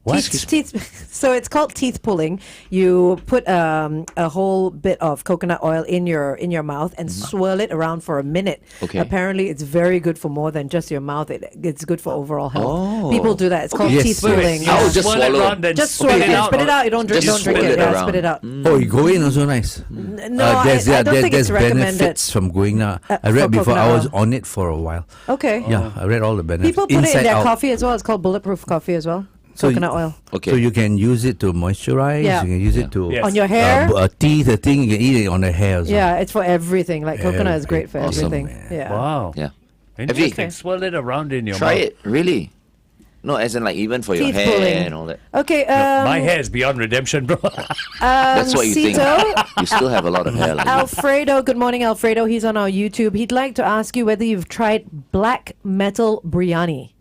[SPEAKER 5] What?
[SPEAKER 3] Teeth. So it's called teeth pulling. You put a whole bit of coconut oil in your mouth and swirl it around for a minute.
[SPEAKER 2] Okay.
[SPEAKER 3] Apparently, it's very good for more than just your mouth. It's good for overall health.
[SPEAKER 2] Oh.
[SPEAKER 3] People do that. It's called
[SPEAKER 4] Yes,
[SPEAKER 3] teeth
[SPEAKER 4] yes.
[SPEAKER 3] pulling.
[SPEAKER 2] I would just
[SPEAKER 5] swirl it
[SPEAKER 2] swallow.
[SPEAKER 5] around, then
[SPEAKER 3] Just
[SPEAKER 5] spit
[SPEAKER 3] swirl
[SPEAKER 5] it
[SPEAKER 3] it.
[SPEAKER 5] out.
[SPEAKER 3] Spit it out. You don't drink.
[SPEAKER 2] Just
[SPEAKER 3] Don't drink
[SPEAKER 2] swirl
[SPEAKER 3] it.
[SPEAKER 2] it
[SPEAKER 3] Yeah,
[SPEAKER 2] around.
[SPEAKER 3] spit it out.
[SPEAKER 4] Oh, you go in also nice.
[SPEAKER 3] No, I don't think
[SPEAKER 4] there's
[SPEAKER 3] it's recommended.
[SPEAKER 4] benefits from going now. I
[SPEAKER 3] for
[SPEAKER 4] read before. I
[SPEAKER 3] coconut
[SPEAKER 4] was
[SPEAKER 3] oil.
[SPEAKER 4] on it for a while.
[SPEAKER 3] Okay.
[SPEAKER 4] Yeah, I read all the benefits.
[SPEAKER 3] People put it in
[SPEAKER 4] Inside
[SPEAKER 3] their
[SPEAKER 4] out.
[SPEAKER 3] coffee as well. It's called bulletproof coffee as well.
[SPEAKER 4] So
[SPEAKER 3] Coconut
[SPEAKER 4] you-
[SPEAKER 3] oil.
[SPEAKER 2] Okay.
[SPEAKER 4] So you can use it to moisturize.
[SPEAKER 3] Yeah.
[SPEAKER 4] You can use it to
[SPEAKER 5] Yes.
[SPEAKER 3] On your hair.
[SPEAKER 4] teeth. The thing you can eat it on the hair. as well.
[SPEAKER 3] Yeah, it's for everything. Like coconut is great for
[SPEAKER 2] Awesome.
[SPEAKER 3] everything. Yeah.
[SPEAKER 5] Wow.
[SPEAKER 2] Yeah.
[SPEAKER 5] Interesting.
[SPEAKER 2] Okay.
[SPEAKER 5] Swirl it around in your
[SPEAKER 2] Try
[SPEAKER 5] mouth.
[SPEAKER 2] it, really. No, as in like even for your
[SPEAKER 3] Teeth
[SPEAKER 2] hair
[SPEAKER 3] pulling.
[SPEAKER 2] and all that.
[SPEAKER 3] Okay.
[SPEAKER 5] My hair is beyond redemption, bro.
[SPEAKER 2] That's what you think.
[SPEAKER 3] Cito,
[SPEAKER 2] You still have a lot of hair. Like that.
[SPEAKER 3] Alfredo, good morning, Alfredo. He's on our YouTube. He'd like to ask you whether you've tried black metal biryani.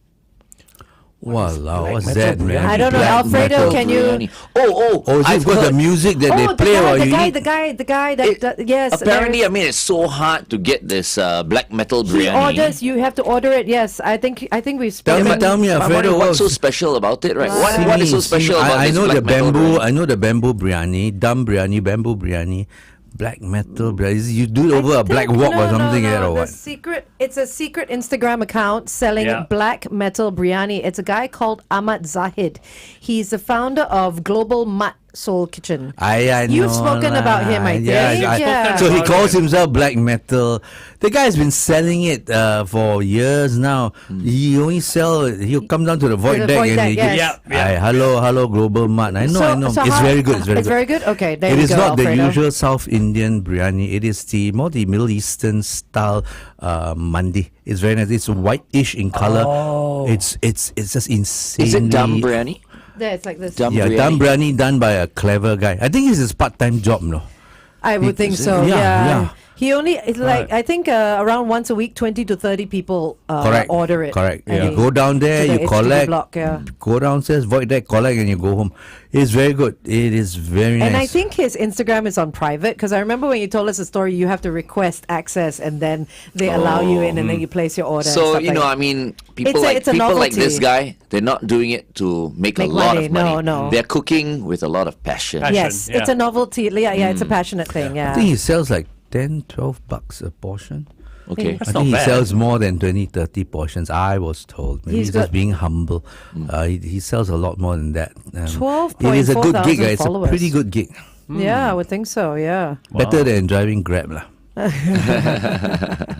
[SPEAKER 4] Walao, what's
[SPEAKER 5] metal
[SPEAKER 4] that, man?
[SPEAKER 5] biryani?
[SPEAKER 3] I don't know,
[SPEAKER 4] Black
[SPEAKER 3] Alfredo,
[SPEAKER 4] metal.
[SPEAKER 3] can you?
[SPEAKER 2] Biryani. Oh,
[SPEAKER 4] Oh, is it
[SPEAKER 2] I've
[SPEAKER 4] because the
[SPEAKER 2] heard.
[SPEAKER 4] music that
[SPEAKER 3] Oh,
[SPEAKER 4] they play while you eat?
[SPEAKER 3] the guy that,
[SPEAKER 2] It-
[SPEAKER 3] yes.
[SPEAKER 2] Apparently,
[SPEAKER 3] there's-
[SPEAKER 2] I mean, it's so hard to get this black metal
[SPEAKER 3] he
[SPEAKER 2] biryani.
[SPEAKER 3] orders. You have to order it. Yes, I think we've
[SPEAKER 4] Tell
[SPEAKER 3] spoken.
[SPEAKER 4] me,
[SPEAKER 2] I'm
[SPEAKER 4] Alfredo,
[SPEAKER 2] wondering what's so
[SPEAKER 4] what
[SPEAKER 2] special about it, right? What is so special about
[SPEAKER 4] I
[SPEAKER 2] this
[SPEAKER 4] know
[SPEAKER 2] black
[SPEAKER 4] the
[SPEAKER 2] metal
[SPEAKER 4] bamboo.
[SPEAKER 2] biryani?
[SPEAKER 4] I know the bamboo biryani, dum biryani, bamboo biryani, black metal biryani. You do it over a black walk or something like that, or what?
[SPEAKER 3] It's a secret Instagram account selling
[SPEAKER 5] Yeah.
[SPEAKER 3] black metal biryani. It's a guy called Ahmad Zahid. He's the founder of Global Mat Soul Kitchen.
[SPEAKER 4] I
[SPEAKER 3] You've
[SPEAKER 4] know
[SPEAKER 3] spoken
[SPEAKER 4] lah.
[SPEAKER 3] about him, I think.
[SPEAKER 4] Yeah,
[SPEAKER 3] Yeah.
[SPEAKER 4] So he
[SPEAKER 5] About
[SPEAKER 4] calls
[SPEAKER 5] him.
[SPEAKER 4] himself black metal. The guy's been selling it for years now. He only he'll come down to the void
[SPEAKER 3] the
[SPEAKER 4] deck
[SPEAKER 3] void
[SPEAKER 4] and
[SPEAKER 3] deck,
[SPEAKER 4] he
[SPEAKER 3] yes.
[SPEAKER 4] gives,
[SPEAKER 5] Yeah.
[SPEAKER 4] hello, Global Mart. I know.
[SPEAKER 3] So
[SPEAKER 4] It's
[SPEAKER 3] how-
[SPEAKER 4] very good. It's very
[SPEAKER 3] It's
[SPEAKER 4] good.
[SPEAKER 3] very good? Okay, there
[SPEAKER 4] It
[SPEAKER 3] you
[SPEAKER 4] is
[SPEAKER 3] go,
[SPEAKER 4] not the
[SPEAKER 3] Alfredo.
[SPEAKER 4] usual South Indian biryani. It is the more the Middle Eastern style mandi. It's very nice. It's whitish in color.
[SPEAKER 5] Oh.
[SPEAKER 4] It's just insane.
[SPEAKER 2] Is it dum biryani?
[SPEAKER 3] There, it's like this.
[SPEAKER 2] Dum
[SPEAKER 4] Yeah,
[SPEAKER 2] biryani?
[SPEAKER 4] dum biryani done by a clever guy. I think it's his part-time job, no?
[SPEAKER 3] I would think so.
[SPEAKER 4] Yeah,
[SPEAKER 3] Yeah.
[SPEAKER 4] yeah.
[SPEAKER 3] He only it's like
[SPEAKER 5] Right.
[SPEAKER 3] I think around once a week, 20 to 30 people
[SPEAKER 4] Correct.
[SPEAKER 3] order it.
[SPEAKER 4] Correct.
[SPEAKER 3] And
[SPEAKER 4] Yeah.
[SPEAKER 3] he-
[SPEAKER 4] Go down there,
[SPEAKER 3] to the
[SPEAKER 4] you
[SPEAKER 3] HDB
[SPEAKER 4] collect.
[SPEAKER 3] block, yeah.
[SPEAKER 4] Go downstairs, void deck, collect, and you go home. It's very good. It is very nice.
[SPEAKER 3] And I think his Instagram is on private because I remember when you told us the story, you have to request access and then they allow you in and then you place your order. and
[SPEAKER 2] So
[SPEAKER 3] stuff
[SPEAKER 2] you
[SPEAKER 3] like
[SPEAKER 2] know,
[SPEAKER 3] that.
[SPEAKER 2] I mean, people
[SPEAKER 3] It's a-
[SPEAKER 2] like
[SPEAKER 3] it's a
[SPEAKER 2] people like this
[SPEAKER 3] novelty.
[SPEAKER 2] guy. They're not doing it to make
[SPEAKER 3] Make
[SPEAKER 2] a lot
[SPEAKER 3] money.
[SPEAKER 2] of money.
[SPEAKER 3] No, no.
[SPEAKER 2] They're cooking with a lot of passion.
[SPEAKER 5] Passion.
[SPEAKER 3] Yes, it's
[SPEAKER 5] yeah.
[SPEAKER 3] a novelty. Yeah, it's a passionate thing. Yeah.
[SPEAKER 4] I think he sells like 10, 12 bucks a portion.
[SPEAKER 2] Okay.
[SPEAKER 5] That's
[SPEAKER 4] I
[SPEAKER 5] not
[SPEAKER 4] think he
[SPEAKER 5] bad.
[SPEAKER 4] sells more than 20, 30 portions. I was told. Maybe
[SPEAKER 3] He's
[SPEAKER 4] he's just
[SPEAKER 3] got-
[SPEAKER 4] being humble. He sells a lot more than that. It is a
[SPEAKER 3] 12.4
[SPEAKER 4] good gig.
[SPEAKER 3] thousand
[SPEAKER 4] It's a
[SPEAKER 3] followers.
[SPEAKER 4] pretty good gig.
[SPEAKER 3] Yeah, I would think so. Yeah.
[SPEAKER 4] Better than driving Grab. Lah.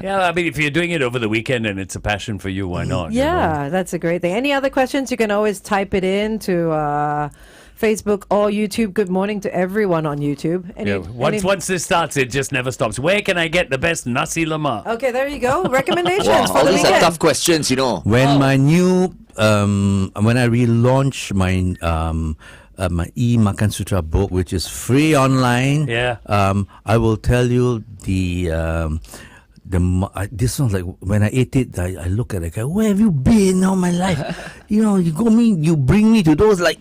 [SPEAKER 5] Yeah, I mean, if you're doing it over the weekend and it's a passion for you, why not? you know?
[SPEAKER 3] Yeah, that's a great thing. Any other questions? You can always type it in to Facebook or YouTube. Good morning to everyone on YouTube.
[SPEAKER 5] Yeah, once this starts, it just never stops. Where can I get the best nasi lemak?
[SPEAKER 3] Okay, there you go. Recommendations
[SPEAKER 2] Wow,
[SPEAKER 3] for
[SPEAKER 2] all
[SPEAKER 3] the
[SPEAKER 2] these are
[SPEAKER 3] weekend.
[SPEAKER 2] tough questions, you know.
[SPEAKER 4] When my new when I relaunch my Makan Sutra book, which is free online,
[SPEAKER 5] Yeah.
[SPEAKER 4] I will tell you this one's like when I ate it, I look at the guy. Where have you been all my life? You bring me to those like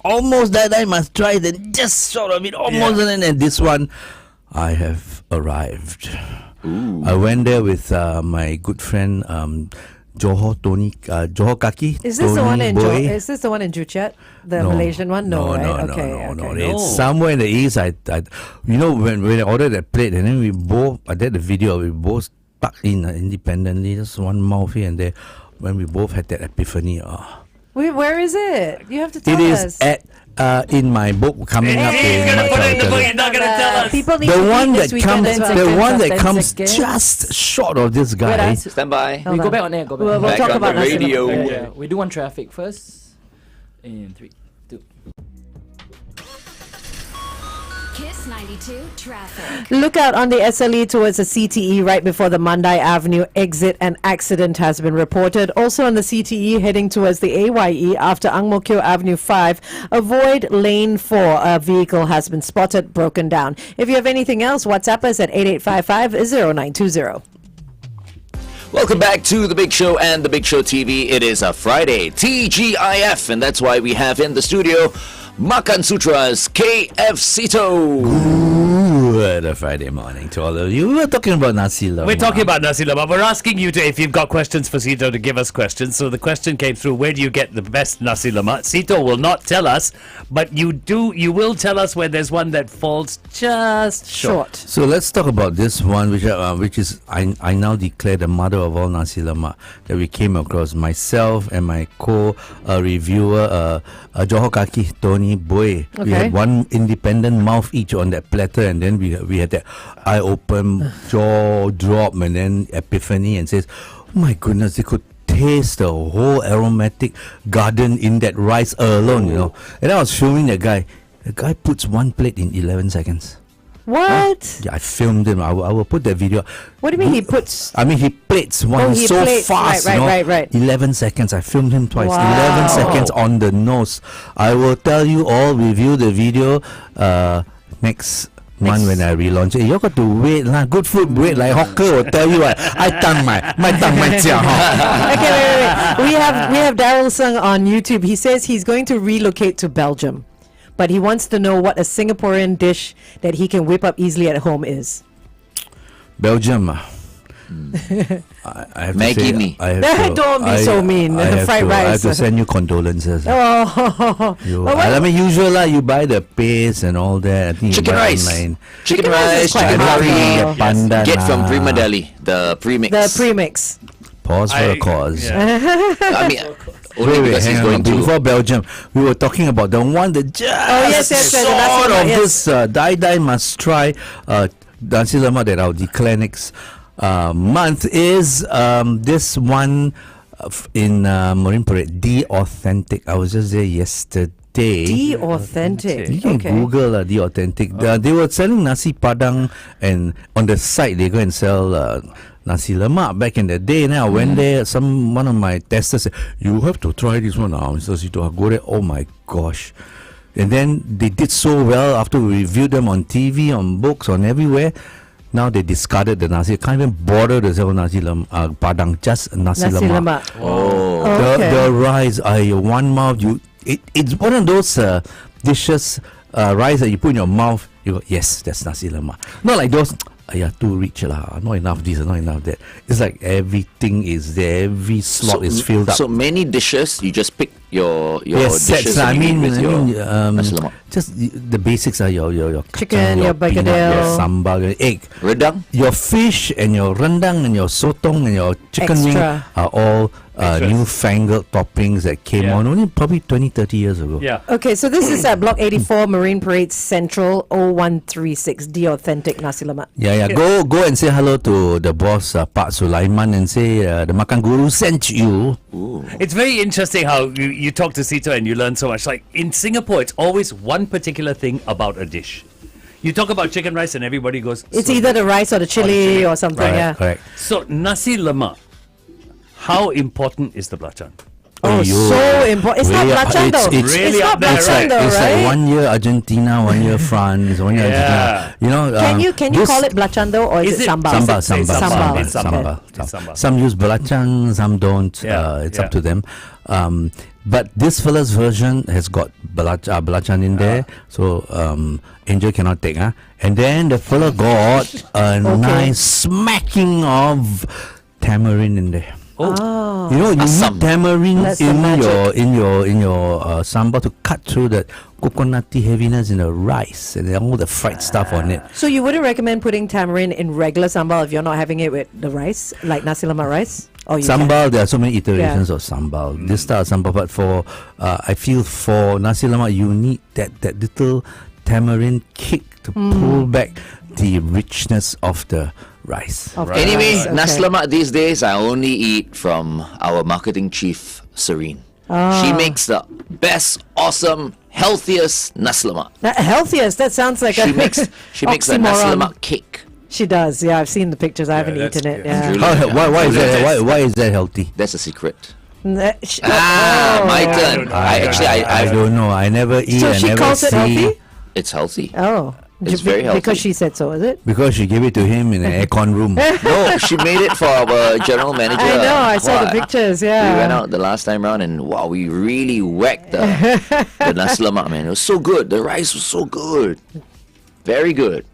[SPEAKER 4] almost that I must try, then just sort of it almost,
[SPEAKER 5] Yeah.
[SPEAKER 4] and then this one, I have arrived. I went there with my good friend Johor Kaki.
[SPEAKER 3] Is this the
[SPEAKER 4] Tony
[SPEAKER 3] one in
[SPEAKER 4] Boy.
[SPEAKER 3] Is this the one in Juchet? The Malaysian one? No, right?
[SPEAKER 4] No.
[SPEAKER 3] okay.
[SPEAKER 4] It's somewhere in the east. I when I ordered that plate, and then we both, I did the video. We both stuck in independently, just one mouth here and there. When we both had that epiphany.
[SPEAKER 3] Wait, where is it? You have to tell
[SPEAKER 4] It
[SPEAKER 3] us.
[SPEAKER 4] is at in my book coming up.
[SPEAKER 5] He's
[SPEAKER 4] in
[SPEAKER 5] gonna put it in the book.
[SPEAKER 4] March.
[SPEAKER 5] He's not gonna tell us.
[SPEAKER 3] People need
[SPEAKER 4] The
[SPEAKER 3] to
[SPEAKER 4] one
[SPEAKER 3] eat
[SPEAKER 4] that
[SPEAKER 3] this weekend
[SPEAKER 4] comes,
[SPEAKER 3] as well.
[SPEAKER 4] the one that
[SPEAKER 6] 10
[SPEAKER 4] comes
[SPEAKER 6] seconds.
[SPEAKER 4] just short of this
[SPEAKER 6] Wait,
[SPEAKER 4] guy.
[SPEAKER 2] Stand by.
[SPEAKER 3] Hold
[SPEAKER 6] We
[SPEAKER 3] on.
[SPEAKER 6] go back on air. Go back.
[SPEAKER 3] We'll
[SPEAKER 2] Back
[SPEAKER 3] talk
[SPEAKER 2] on
[SPEAKER 3] about
[SPEAKER 2] the
[SPEAKER 3] nasi
[SPEAKER 2] radio.
[SPEAKER 3] lemak.
[SPEAKER 6] Yeah, we do one traffic first. In 3, 2.
[SPEAKER 1] Kiss 92 traffic.
[SPEAKER 3] Look out on the SLE towards the CTE right before the Mandai Avenue exit. An accident has been reported. Also on the CTE heading towards the AYE after Ang Mo Kio Avenue 5. Avoid lane 4. A vehicle has been spotted broken down. If you have anything else, WhatsApp us at 8855-0920.
[SPEAKER 2] Welcome back to The Big Show and The Big Show TV. It is a Friday, TGIF, and that's why we have in the studio Makan Sutra's KFCito.
[SPEAKER 4] Good Friday morning to all of you. We were talking about nasi lemak.
[SPEAKER 5] We're talking about nasi lemak. We're asking you to, if you've got questions for Sito, to give us questions. So the question came through: where do you get the best nasi lemak? Sito will not tell us, but you will tell us where there's one that falls just short.
[SPEAKER 4] So let's talk about this one, which is I now declare the mother of all nasi lemak that we came across. Myself and my co-reviewer, Johor Kaki, Tony Boy. We
[SPEAKER 3] Okay.
[SPEAKER 4] had one independent mouth each on that platter, and then we had that eye open, jaw drop, and then epiphany, and says, "Oh my goodness, they could taste the whole aromatic garden in that rice alone, you know." And I was filming that guy. The guy puts one plate in 11 seconds.
[SPEAKER 3] What?
[SPEAKER 4] Yeah, I filmed him. I will put that video.
[SPEAKER 3] What do you mean he puts...
[SPEAKER 4] I mean, he plates one
[SPEAKER 3] he
[SPEAKER 4] so
[SPEAKER 3] plates,
[SPEAKER 4] fast.
[SPEAKER 3] right,
[SPEAKER 4] you know,
[SPEAKER 3] right.
[SPEAKER 4] 11 seconds. I filmed him twice.
[SPEAKER 3] Wow.
[SPEAKER 4] 11 seconds on the nose. I will tell you all, review the video next month when I relaunch it. You got to wait lah. Good food, wait like hawker will tell you. I tongue my jiao.
[SPEAKER 3] Okay, wait. We have Daryl Sung on YouTube. He says he's going to relocate to Belgium, but he wants to know what a Singaporean dish that he can whip up easily at home is.
[SPEAKER 4] Belgium. I have
[SPEAKER 2] Maggie
[SPEAKER 4] to say,
[SPEAKER 2] mee.
[SPEAKER 4] I have to,
[SPEAKER 3] Don't be so mean.
[SPEAKER 4] I have
[SPEAKER 3] Fried
[SPEAKER 4] to, I have to
[SPEAKER 3] rice.
[SPEAKER 4] send you condolences.
[SPEAKER 3] Oh,
[SPEAKER 4] I mean, usual lah. You buy the paste and all that. I think you
[SPEAKER 2] Chicken
[SPEAKER 4] buy
[SPEAKER 2] rice.
[SPEAKER 4] online.
[SPEAKER 2] Chicken
[SPEAKER 3] rice is
[SPEAKER 2] rice,
[SPEAKER 3] quite
[SPEAKER 2] chicken
[SPEAKER 3] hard.
[SPEAKER 2] curry.
[SPEAKER 3] Yes.
[SPEAKER 4] Pandan
[SPEAKER 2] Get from
[SPEAKER 4] lah.
[SPEAKER 2] Prima Deli, the premix.
[SPEAKER 3] the premix.
[SPEAKER 4] Pause for a cause.
[SPEAKER 5] Yeah.
[SPEAKER 2] I mean, only because he's
[SPEAKER 4] hang
[SPEAKER 2] going
[SPEAKER 4] on.
[SPEAKER 2] to.
[SPEAKER 4] Before Belgium, we were talking about the one that just
[SPEAKER 3] yes, the nasi
[SPEAKER 4] sort
[SPEAKER 3] lemak,
[SPEAKER 4] of
[SPEAKER 3] yes.
[SPEAKER 4] this die must try nasi lemak that I'll declare next month is this one in Marine Parade, The Authentic. I was just there yesterday.
[SPEAKER 3] The authentic.
[SPEAKER 4] You can
[SPEAKER 3] Okay.
[SPEAKER 4] Google The Authentic. They were selling nasi padang, and on the side they go and sell nasi lemak back in the day. And I went there. One of my testers said, "You have to try this one now." So I go there. Oh my gosh! And then they did so well after we reviewed them on TV, on books, on everywhere. Now they discarded the nasi. Can't even bother to sell nasi padang, just nasi
[SPEAKER 3] Nasi
[SPEAKER 4] lemak.
[SPEAKER 3] lemak.
[SPEAKER 2] Oh.
[SPEAKER 3] Okay.
[SPEAKER 4] The rice, one mouth. It's one of those dishes, rice that you put in your mouth. You go, yes, that's nasi lemak. Not like those. Too rich lah. Not enough this, not enough that. It's like everything is there. Every slot is filled up.
[SPEAKER 2] So many dishes, you just pick your
[SPEAKER 4] Yes,
[SPEAKER 2] dishes
[SPEAKER 4] sets. I
[SPEAKER 2] and you eat
[SPEAKER 4] mean,
[SPEAKER 2] with your nasi lemak.
[SPEAKER 4] just the basics are your
[SPEAKER 3] Chicken,
[SPEAKER 4] kacang,
[SPEAKER 3] your
[SPEAKER 4] peanut,
[SPEAKER 3] bergedel.
[SPEAKER 4] your sambal, your egg.
[SPEAKER 2] Redang?
[SPEAKER 4] Your fish and your rendang and your sotong and your chicken wing
[SPEAKER 3] Extra.
[SPEAKER 4] are all
[SPEAKER 5] Extras.
[SPEAKER 4] newfangled toppings that came
[SPEAKER 5] Yeah.
[SPEAKER 4] on only probably 20-30 years ago.
[SPEAKER 5] Yeah.
[SPEAKER 3] Okay, so this is at Block 84, Marine Parade Central, 0136, The Authentic Nasi Lemak.
[SPEAKER 4] Yeah. Go and say hello to the boss, Pak Sulaiman, and say the Makan Guru sent you.
[SPEAKER 5] It's very interesting how you talk to Sito and you learn so much. Like in Singapore, it's always one particular thing about a dish. You talk about chicken rice and everybody goes,
[SPEAKER 3] It's
[SPEAKER 5] so
[SPEAKER 3] either the rice or the chili or something, yeah.
[SPEAKER 4] Correct.
[SPEAKER 5] So nasi lemak, how important is the belacan?
[SPEAKER 3] Oh,
[SPEAKER 4] Aiyo.
[SPEAKER 3] so important. It's not
[SPEAKER 4] Way up-
[SPEAKER 3] belacan though.
[SPEAKER 4] it's
[SPEAKER 5] really
[SPEAKER 3] not
[SPEAKER 5] up there,
[SPEAKER 3] belacan
[SPEAKER 5] right?
[SPEAKER 3] though,
[SPEAKER 4] It's like
[SPEAKER 3] right?
[SPEAKER 4] 1 year Argentina, 1 year France, 1 year
[SPEAKER 5] Yeah.
[SPEAKER 4] Argentina. You know,
[SPEAKER 3] Can you
[SPEAKER 4] this-
[SPEAKER 3] call it belacan though, or is it sambal?
[SPEAKER 4] Sambal.
[SPEAKER 5] It's sambal.
[SPEAKER 3] Sambal.
[SPEAKER 5] It's sambal.
[SPEAKER 4] Sambal.
[SPEAKER 5] It's sambal.
[SPEAKER 4] Some use belacan, some don't.
[SPEAKER 5] Yeah,
[SPEAKER 4] It's
[SPEAKER 5] yeah.
[SPEAKER 4] up to them. But this fella's version has got belacan in there, so Angel cannot take. And then the fella got a nice smacking of tamarind in there.
[SPEAKER 3] Oh.
[SPEAKER 4] You know, you need tamarind
[SPEAKER 3] That's the
[SPEAKER 4] in
[SPEAKER 3] magic.
[SPEAKER 4] your sambal to cut through that coconutty heaviness in the rice and all the fried stuff on it.
[SPEAKER 3] So you wouldn't recommend putting tamarind in regular sambal if you're not having it with the rice, like nasi lemak rice? Or you can?
[SPEAKER 4] Sambal, there are so many iterations of sambal. This style of sambal, but for I feel for nasi lemak, you need that little tamarind kick to pull back the richness of the rice.
[SPEAKER 3] Of the
[SPEAKER 2] Anyway,
[SPEAKER 3] rice, okay.
[SPEAKER 2] nasi lemak these days I only eat from our marketing chief, Serene. She makes the best, awesome, healthiest nasi lemak.
[SPEAKER 3] Healthiest, that sounds like
[SPEAKER 2] She makes a nasi
[SPEAKER 3] oxymoron.
[SPEAKER 2] lemak cake.
[SPEAKER 3] She does, yeah. I've seen the pictures. I haven't
[SPEAKER 5] that's
[SPEAKER 3] eaten it.
[SPEAKER 5] good.
[SPEAKER 3] Yeah.
[SPEAKER 2] Really?
[SPEAKER 4] Why is that? Why is that healthy?
[SPEAKER 2] That's a secret.
[SPEAKER 3] Oh,
[SPEAKER 2] My
[SPEAKER 3] yeah.
[SPEAKER 2] turn.
[SPEAKER 4] I
[SPEAKER 2] I
[SPEAKER 4] don't know. I never eat.
[SPEAKER 3] So
[SPEAKER 4] I
[SPEAKER 3] she
[SPEAKER 4] never
[SPEAKER 3] calls it
[SPEAKER 4] see.
[SPEAKER 3] healthy?
[SPEAKER 2] it's healthy.
[SPEAKER 3] Oh,
[SPEAKER 2] It's very healthy.
[SPEAKER 3] because she said so, is it?
[SPEAKER 4] Because she gave it to him in an aircon room.
[SPEAKER 2] No, she made it for our general manager.
[SPEAKER 3] I know. I saw the
[SPEAKER 2] What?
[SPEAKER 3] pictures.
[SPEAKER 2] We
[SPEAKER 3] Yeah.
[SPEAKER 2] went out the last time round and wow, we really whacked the nasi lemak, man. It was so good. The rice was so good. Very good.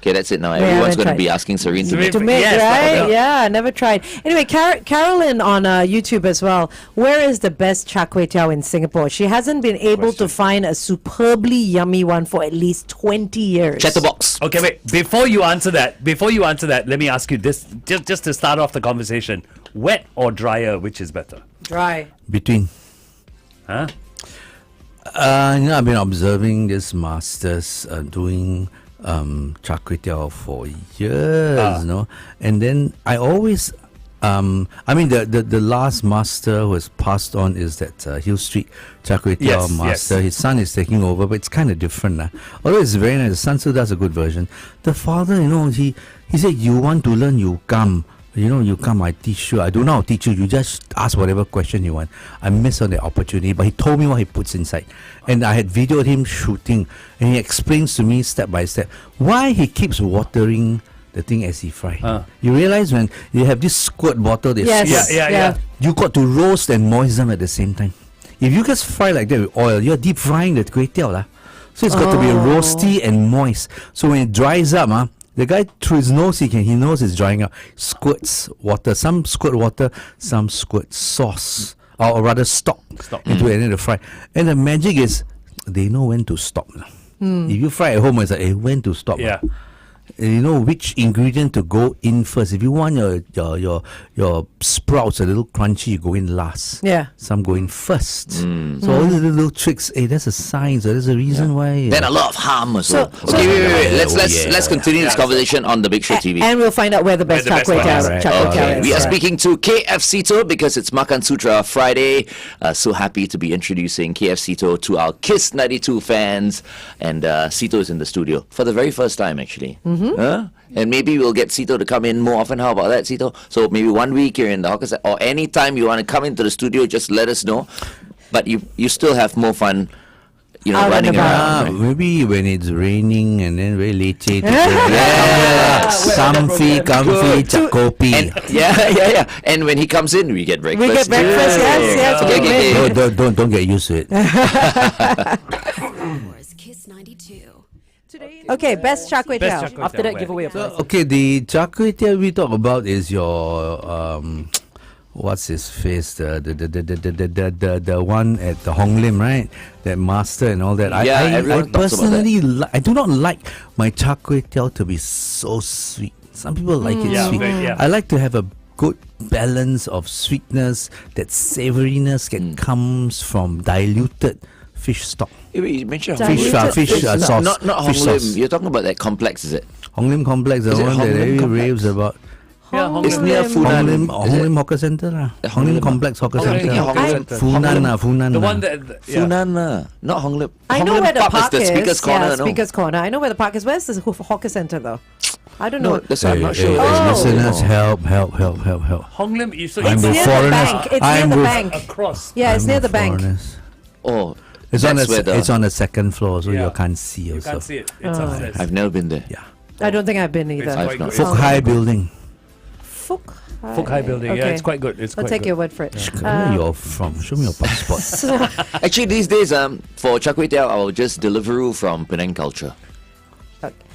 [SPEAKER 2] Okay, that's it now.
[SPEAKER 3] Yeah,
[SPEAKER 2] Everyone's
[SPEAKER 3] haven't
[SPEAKER 2] going to be
[SPEAKER 3] tried.
[SPEAKER 2] asking Serene to
[SPEAKER 5] Serene
[SPEAKER 2] make
[SPEAKER 3] To make,
[SPEAKER 5] Yes,
[SPEAKER 3] right?
[SPEAKER 5] yeah.
[SPEAKER 3] Yeah, never tried. Anyway, Carolyn on YouTube as well. Where is the best char kway teow in Singapore? She hasn't been able to find a superbly yummy one for at least 20 years.
[SPEAKER 2] Chatterbox.
[SPEAKER 5] Okay, wait. Before you answer that, let me ask you this, just to start off the conversation: wet or drier, which is better?
[SPEAKER 3] Dry.
[SPEAKER 4] Between.
[SPEAKER 5] Huh?
[SPEAKER 4] I've been observing this masters doing char kway teow for years, and then I always, the last master who has passed on is that Hill Street char kway teow
[SPEAKER 5] Yes,
[SPEAKER 4] master.
[SPEAKER 5] yes.
[SPEAKER 4] His son is taking over, but it's kind of different. Although it's very nice, the son still does a good version. The father, he said, you want to learn, you come. You come, I teach you. I don't know how to teach you. You just ask whatever question you want. I missed on the opportunity, but he told me what he puts inside. And I had videoed him shooting, and he explains to me step by step why he keeps watering the thing as he fry. You realize when you have this squirt bottle, they
[SPEAKER 3] Yes.
[SPEAKER 5] Yeah.
[SPEAKER 4] you got to roast and moisten them at the same time. If you just fry like that with oil, you're deep frying the kway teow lah. So it's got to be roasty and moist. So when it dries up, the guy through his nose, he knows it's drying up. Squirts water. Some squirt water, some squirt sauce. Or rather stock into it and then to fry. And the magic is they know when to stop. If you fry at home, it's like, when to stop.
[SPEAKER 5] Yeah.
[SPEAKER 4] You know which ingredient to go in first. If you want your sprouts a little crunchy, you go in last.
[SPEAKER 3] Yeah.
[SPEAKER 4] Some go in first. So all these little tricks, there's a science. There's a reason why.
[SPEAKER 2] Then a lot of harm as well.
[SPEAKER 3] So-
[SPEAKER 2] Okay, wait.
[SPEAKER 4] Yeah.
[SPEAKER 2] Let's continue this conversation on the Big Show TV.
[SPEAKER 3] And we'll find out where the best
[SPEAKER 5] Where
[SPEAKER 3] char
[SPEAKER 5] the
[SPEAKER 3] kway
[SPEAKER 5] best
[SPEAKER 3] teow
[SPEAKER 5] one is.
[SPEAKER 3] char kway
[SPEAKER 4] Okay.
[SPEAKER 3] teow is.
[SPEAKER 2] We are
[SPEAKER 3] Right.
[SPEAKER 2] speaking to KFC To because it's Makan Sutra Friday. So happy to be introducing KFC To to our Kiss 92 fans. And Sito is in the studio for the very first time, actually. Huh? And maybe we'll get Sito to come in more often. How about that, Sito? So maybe 1 week you're in the hawker center, or anytime you want to come into the studio, just let us know. But you still have more fun,
[SPEAKER 3] Out and
[SPEAKER 2] running
[SPEAKER 3] about.
[SPEAKER 2] around. right?
[SPEAKER 4] Maybe when it's raining and then very leceh.
[SPEAKER 2] Yeah.
[SPEAKER 4] Comfy, chak kopi.
[SPEAKER 2] And yeah. And when he comes in, we get breakfast.
[SPEAKER 3] We get breakfast,
[SPEAKER 2] too.
[SPEAKER 3] yes.
[SPEAKER 2] Okay.
[SPEAKER 4] Don't get used to it.
[SPEAKER 1] Kiss 92.
[SPEAKER 3] Okay, best char kway
[SPEAKER 5] Best
[SPEAKER 3] teow.
[SPEAKER 5] char kway
[SPEAKER 3] After
[SPEAKER 5] teow,
[SPEAKER 3] that,
[SPEAKER 5] where?
[SPEAKER 3] give away a prize.
[SPEAKER 4] Okay, the char kway teow we talk about is your what's his face, the one at the Hong Lim, right? That master and all that.
[SPEAKER 2] Yeah,
[SPEAKER 4] I
[SPEAKER 2] everyone talks about that.
[SPEAKER 4] personally I do not like my char kway teow to be so sweet. Some people like it
[SPEAKER 5] Yeah,
[SPEAKER 4] sweet.
[SPEAKER 5] yeah.
[SPEAKER 4] I like to have a good balance of sweetness. That savouriness comes from diluted fish stock.
[SPEAKER 2] You mentioned
[SPEAKER 3] Fish,
[SPEAKER 2] Hong Lim.
[SPEAKER 4] fish sauce.
[SPEAKER 2] Not Hong
[SPEAKER 4] Fish
[SPEAKER 2] Lim.
[SPEAKER 4] sauce.
[SPEAKER 2] You're talking about that complex, is it?
[SPEAKER 4] Hong Lim Complex, the
[SPEAKER 2] Is it
[SPEAKER 4] one
[SPEAKER 2] Hong
[SPEAKER 4] that
[SPEAKER 2] Lim
[SPEAKER 4] every
[SPEAKER 2] Complex?
[SPEAKER 4] raves about.
[SPEAKER 5] Yeah, Hong
[SPEAKER 2] It's
[SPEAKER 5] Lim.
[SPEAKER 2] near
[SPEAKER 4] Hong
[SPEAKER 2] Funan.
[SPEAKER 4] Lim,
[SPEAKER 2] is
[SPEAKER 4] Hong
[SPEAKER 2] it?
[SPEAKER 4] Lim Hawker Centre lah.
[SPEAKER 2] The
[SPEAKER 4] Hong Lim Complex Hawker
[SPEAKER 2] Oh,
[SPEAKER 4] Centre.
[SPEAKER 2] yeah, Hawker Centre.
[SPEAKER 4] Funan.
[SPEAKER 5] The one that
[SPEAKER 2] Funan, not Hong Lim.
[SPEAKER 3] I
[SPEAKER 2] Hong
[SPEAKER 3] know
[SPEAKER 2] Lim
[SPEAKER 3] where the
[SPEAKER 2] Park
[SPEAKER 3] park
[SPEAKER 2] is.
[SPEAKER 3] is.
[SPEAKER 2] The Speaker's Corner,
[SPEAKER 3] yeah,
[SPEAKER 2] no?
[SPEAKER 3] Speaker's Corner. I know where the park is. Where's the hawker center though? I don't know.
[SPEAKER 2] No, that's I'm not sure.
[SPEAKER 3] Oh.
[SPEAKER 4] Listeners, help.
[SPEAKER 5] Hong Lim. So
[SPEAKER 4] I'm
[SPEAKER 3] It's
[SPEAKER 4] with
[SPEAKER 3] near
[SPEAKER 4] foreigners.
[SPEAKER 3] the bank. It's near
[SPEAKER 4] I'm
[SPEAKER 3] the
[SPEAKER 4] with-
[SPEAKER 3] bank.
[SPEAKER 5] across.
[SPEAKER 3] Yeah, it's
[SPEAKER 4] I'm
[SPEAKER 3] near
[SPEAKER 4] with
[SPEAKER 3] the bank.
[SPEAKER 4] foreigners.
[SPEAKER 2] Oh,
[SPEAKER 4] It's on
[SPEAKER 2] that's where the.
[SPEAKER 4] it's on the second floor, so
[SPEAKER 5] Yeah.
[SPEAKER 4] you can't see
[SPEAKER 5] You
[SPEAKER 4] also.
[SPEAKER 5] can't see it. It's upstairs.
[SPEAKER 2] I've never been there.
[SPEAKER 4] Yeah.
[SPEAKER 3] I don't think I've been
[SPEAKER 5] It's
[SPEAKER 3] either.
[SPEAKER 5] quite
[SPEAKER 2] I've not.
[SPEAKER 5] good.
[SPEAKER 4] Fook High Building.
[SPEAKER 3] Fook
[SPEAKER 5] Fook High Building. Yeah,
[SPEAKER 3] Okay.
[SPEAKER 5] it's quite good. It's
[SPEAKER 3] I'll
[SPEAKER 5] quite
[SPEAKER 3] take
[SPEAKER 5] good.
[SPEAKER 3] your word for it.
[SPEAKER 4] Where you're from? Show me your passport.
[SPEAKER 2] Actually, these days, for char kway teow, I'll just deliver from Penang Culture.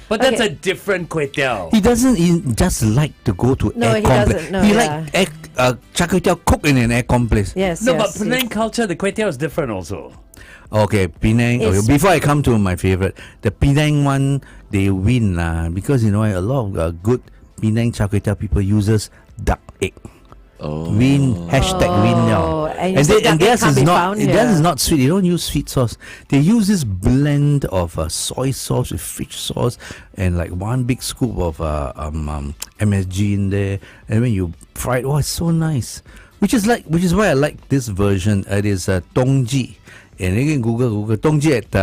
[SPEAKER 5] But that's
[SPEAKER 3] Okay.
[SPEAKER 5] a different kway teow.
[SPEAKER 4] He doesn't just like to go to
[SPEAKER 3] No,
[SPEAKER 4] air
[SPEAKER 3] he
[SPEAKER 4] complex.
[SPEAKER 3] doesn't. No,
[SPEAKER 4] he
[SPEAKER 3] yeah.
[SPEAKER 4] like char kway teow cooked in an air complex.
[SPEAKER 3] Yes.
[SPEAKER 5] No,
[SPEAKER 3] yes,
[SPEAKER 5] but Penang culture, the kway teow is different also.
[SPEAKER 4] Okay, Penang.
[SPEAKER 3] It's-
[SPEAKER 4] Okay, before I come to my favorite, the Penang one, they win because you know a lot of good Penang char kway teow people uses duck egg. Win hashtag win now.
[SPEAKER 3] and you said duck egg
[SPEAKER 4] theirs
[SPEAKER 3] can't
[SPEAKER 4] is
[SPEAKER 3] be
[SPEAKER 4] not
[SPEAKER 3] found
[SPEAKER 4] theirs
[SPEAKER 3] here.
[SPEAKER 4] is not sweet. They don't use sweet sauce. They use this blend of soy sauce with fish sauce and like one big scoop of MSG in there. And when you fry it, it's so nice. Which is why I like this version. It is Tongji, and you can Google Tongji at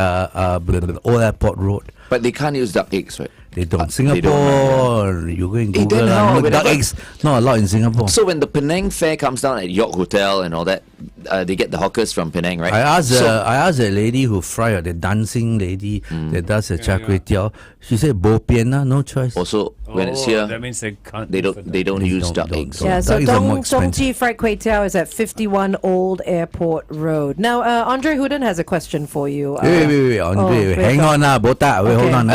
[SPEAKER 4] Old Airport Road.
[SPEAKER 2] But they can't use duck eggs, right?
[SPEAKER 4] They don't.
[SPEAKER 2] They don't,
[SPEAKER 4] Singapore, you go and Google
[SPEAKER 2] then how?
[SPEAKER 4] look, duck
[SPEAKER 2] Whenever-
[SPEAKER 4] eggs not allowed in Singapore.
[SPEAKER 2] So when the Penang Fair comes down at York Hotel and all that, they get the hawkers from Penang, right?
[SPEAKER 4] I asked
[SPEAKER 2] So-
[SPEAKER 4] I asked a lady who fry the dancing lady that does the char kway teow. She said bo pian no choice.
[SPEAKER 2] also, when it's here,
[SPEAKER 5] that means they can't.
[SPEAKER 2] they
[SPEAKER 5] use the
[SPEAKER 2] don't they don't
[SPEAKER 4] They
[SPEAKER 2] use
[SPEAKER 4] don't-
[SPEAKER 2] duck
[SPEAKER 4] don't-
[SPEAKER 2] eggs.
[SPEAKER 4] don't.
[SPEAKER 3] Yeah, so
[SPEAKER 4] Duck eggs are more expensive.
[SPEAKER 3] Tongji Fried Kway Teow is at 51 Old Airport Road. Now, Andre Hooden has a question for you.
[SPEAKER 4] Wait, Andre,
[SPEAKER 3] break
[SPEAKER 4] hang
[SPEAKER 3] up.
[SPEAKER 4] on, botak. Wait, hold
[SPEAKER 3] Okay.
[SPEAKER 4] on.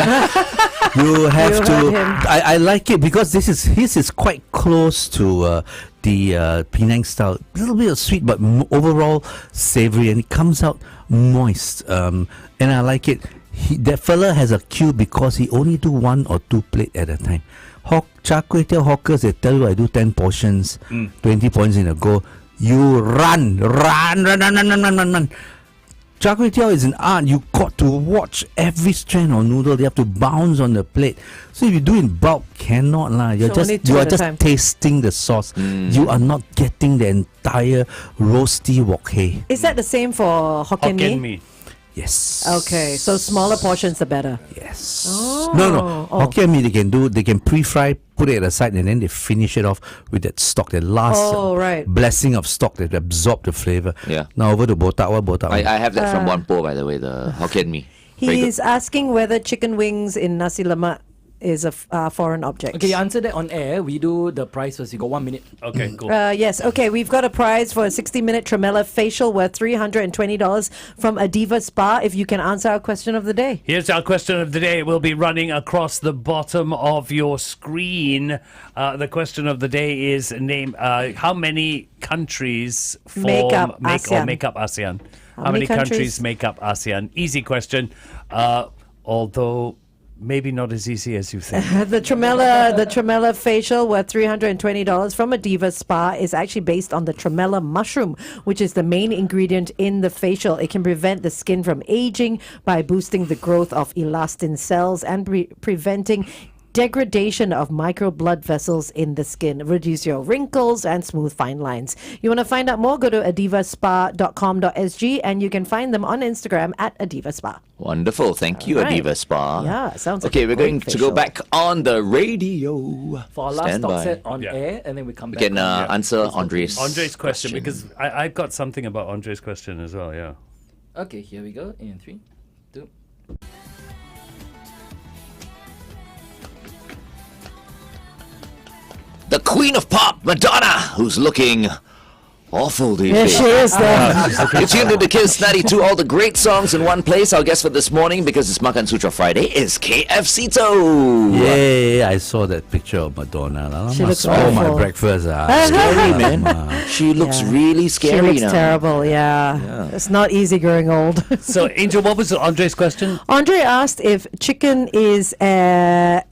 [SPEAKER 4] You have
[SPEAKER 3] You
[SPEAKER 4] to.
[SPEAKER 3] heard him.
[SPEAKER 4] I like it because his is quite close to the Penang style. A little bit of sweet, but overall savory, and it comes out moist. And I like it. That fella has a queue because he only do 1 or 2 plate at a time. Char kway teow hawkers, they tell you I do 10 portions, 20 points in a go. You run. Char kway teow is an art. You got to watch every strand of noodle. They have to bounce on the plate. So if you do in bulk, cannot lah. You're
[SPEAKER 3] So only
[SPEAKER 4] just
[SPEAKER 3] two
[SPEAKER 4] you are
[SPEAKER 3] at a
[SPEAKER 4] just
[SPEAKER 3] time.
[SPEAKER 4] tasting the sauce. You are not getting the entire roasty wok hei.
[SPEAKER 3] Is that the same for Hokkien
[SPEAKER 5] Hokkien
[SPEAKER 3] Mee?
[SPEAKER 5] mee.
[SPEAKER 4] Yes.
[SPEAKER 3] Okay, so smaller portions the better.
[SPEAKER 4] Yes.
[SPEAKER 3] Oh.
[SPEAKER 4] No.
[SPEAKER 3] Oh.
[SPEAKER 4] Hokkien mee they can pre-fry, put it aside, and then they finish it off with that stock, that last
[SPEAKER 3] Oh, right.
[SPEAKER 4] blessing of stock that absorb the flavor.
[SPEAKER 2] Yeah.
[SPEAKER 4] Now over to botak. What botak?
[SPEAKER 2] I have that from One Po, by the way, the Hokkien Mee. Very good.
[SPEAKER 3] He's asking whether chicken wings in nasi lemak is a foreign object.
[SPEAKER 6] Okay, you answer that on air. We do the prize first. You got 1 minute.
[SPEAKER 5] Okay, cool.
[SPEAKER 3] Yes, okay, we've got a prize for a 60-minute Tremella facial worth $320 from Adiva Spa if you can answer our question of the day.
[SPEAKER 5] Here's our question of the day. It will be running across the bottom of your screen. The question of the day is name how many countries
[SPEAKER 3] Make up ASEAN.
[SPEAKER 5] make up ASEAN?
[SPEAKER 3] How many countries?
[SPEAKER 5] make up ASEAN? Easy question, although maybe not as easy as you think.
[SPEAKER 3] The Tremella facial worth $320 from Adiva Spa is actually based on the Tremella mushroom, which is the main ingredient in the facial. It can prevent the skin from aging by boosting the growth of elastin cells and preventing degradation of micro blood vessels in the skin, reduce your wrinkles and smooth fine lines. You want to find out more, go to adivaspa.com.sg and you can find them on Instagram at Adiva Spa.
[SPEAKER 2] Wonderful. Thank you,
[SPEAKER 3] All right.
[SPEAKER 2] Adiva Spa.
[SPEAKER 3] Yeah, sounds like
[SPEAKER 2] Okay,
[SPEAKER 3] a
[SPEAKER 2] we're
[SPEAKER 3] great
[SPEAKER 2] going to
[SPEAKER 3] facial.
[SPEAKER 2] go back on the radio.
[SPEAKER 6] For our last
[SPEAKER 2] Stand
[SPEAKER 6] talk
[SPEAKER 2] by.
[SPEAKER 6] set on
[SPEAKER 5] Yeah.
[SPEAKER 6] air, and then we come
[SPEAKER 2] We
[SPEAKER 6] back.
[SPEAKER 2] can answer Andre's
[SPEAKER 5] Andre's question, because I've got something about Andre's question as well, yeah.
[SPEAKER 6] Okay, here we go. In 3, 2.
[SPEAKER 2] the Queen of Pop, Madonna, who's looking awful these
[SPEAKER 3] There
[SPEAKER 2] days.
[SPEAKER 3] she is there.
[SPEAKER 2] You're tuned into Kiss 92, all the great songs in one place. Our guest for this morning, because it's Makan Sutra Friday, is KFCito.
[SPEAKER 4] Yeah, I saw that picture of Madonna.
[SPEAKER 3] She looks
[SPEAKER 4] all my
[SPEAKER 3] awful.
[SPEAKER 4] breakfast.
[SPEAKER 2] Scary, man. She looks
[SPEAKER 3] Yeah.
[SPEAKER 2] really
[SPEAKER 3] She
[SPEAKER 2] scary
[SPEAKER 3] looks
[SPEAKER 2] now.
[SPEAKER 3] terrible, yeah. It's not easy growing old.
[SPEAKER 5] So, Angel, what was Andre's question?
[SPEAKER 3] Andre asked if chicken is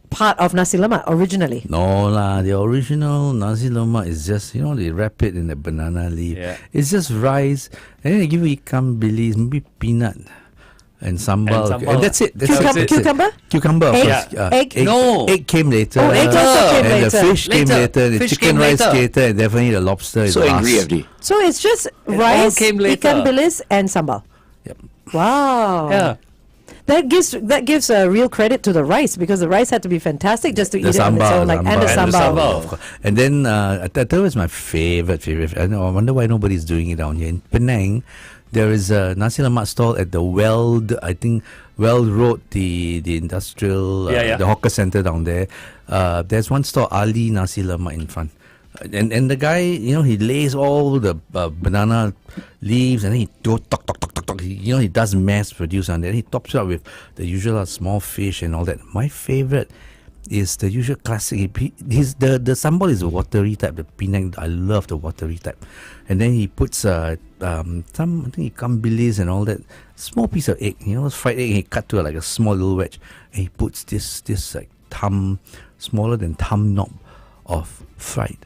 [SPEAKER 3] part of nasi lemak originally.
[SPEAKER 4] No lah, the original nasi lemak is just, they wrap it in a banana leaf.
[SPEAKER 5] Yeah.
[SPEAKER 4] It's just rice, and then they give you ikan bilis, maybe peanut and sambal.
[SPEAKER 5] And sambal.
[SPEAKER 4] And that's it. That's
[SPEAKER 3] Cucumber?
[SPEAKER 4] it.
[SPEAKER 3] Cucumber?
[SPEAKER 4] Cucumber, of
[SPEAKER 3] Egg?
[SPEAKER 4] course.
[SPEAKER 3] Egg?
[SPEAKER 5] No.
[SPEAKER 4] Egg came later.
[SPEAKER 3] Oh, egg also came
[SPEAKER 4] and
[SPEAKER 3] later.
[SPEAKER 4] the fish came
[SPEAKER 5] Later.
[SPEAKER 4] later. The
[SPEAKER 5] Fish
[SPEAKER 4] chicken
[SPEAKER 5] came
[SPEAKER 4] rice
[SPEAKER 5] later.
[SPEAKER 4] came later, and definitely the lobster is
[SPEAKER 2] So
[SPEAKER 4] last.
[SPEAKER 2] angry, FD.
[SPEAKER 3] So it's just
[SPEAKER 5] all
[SPEAKER 3] rice,
[SPEAKER 5] came later.
[SPEAKER 3] ikan bilis, and sambal.
[SPEAKER 4] Yep.
[SPEAKER 3] Wow.
[SPEAKER 5] Yeah.
[SPEAKER 3] That gives real credit to the rice because the rice had to be fantastic just to
[SPEAKER 4] The
[SPEAKER 3] eat it on its
[SPEAKER 4] sambal,
[SPEAKER 3] own, and the
[SPEAKER 5] And the
[SPEAKER 3] sambal.
[SPEAKER 5] sambal.
[SPEAKER 4] Of course. And then that was my favorite. I wonder why nobody's doing it down here in Penang. There is a nasi lemak stall at the Weld, I think Weld Road, the industrial,
[SPEAKER 5] Yeah.
[SPEAKER 4] the hawker center down there. There's one store, Ali Nasi Lemak in front. And the guy, he lays all the banana leaves and then he do tok tok tok tok tok. He does mass produce and then he tops it up with the usual small fish and all that. My favorite is the usual classic. The sambal is a watery type. The Penang, I love the watery type. And then he puts some, I think ikan bilis and all that. Small piece of egg, fried egg. He cut to like a small little wedge. And he puts this like thumb, smaller than thumb knob of fried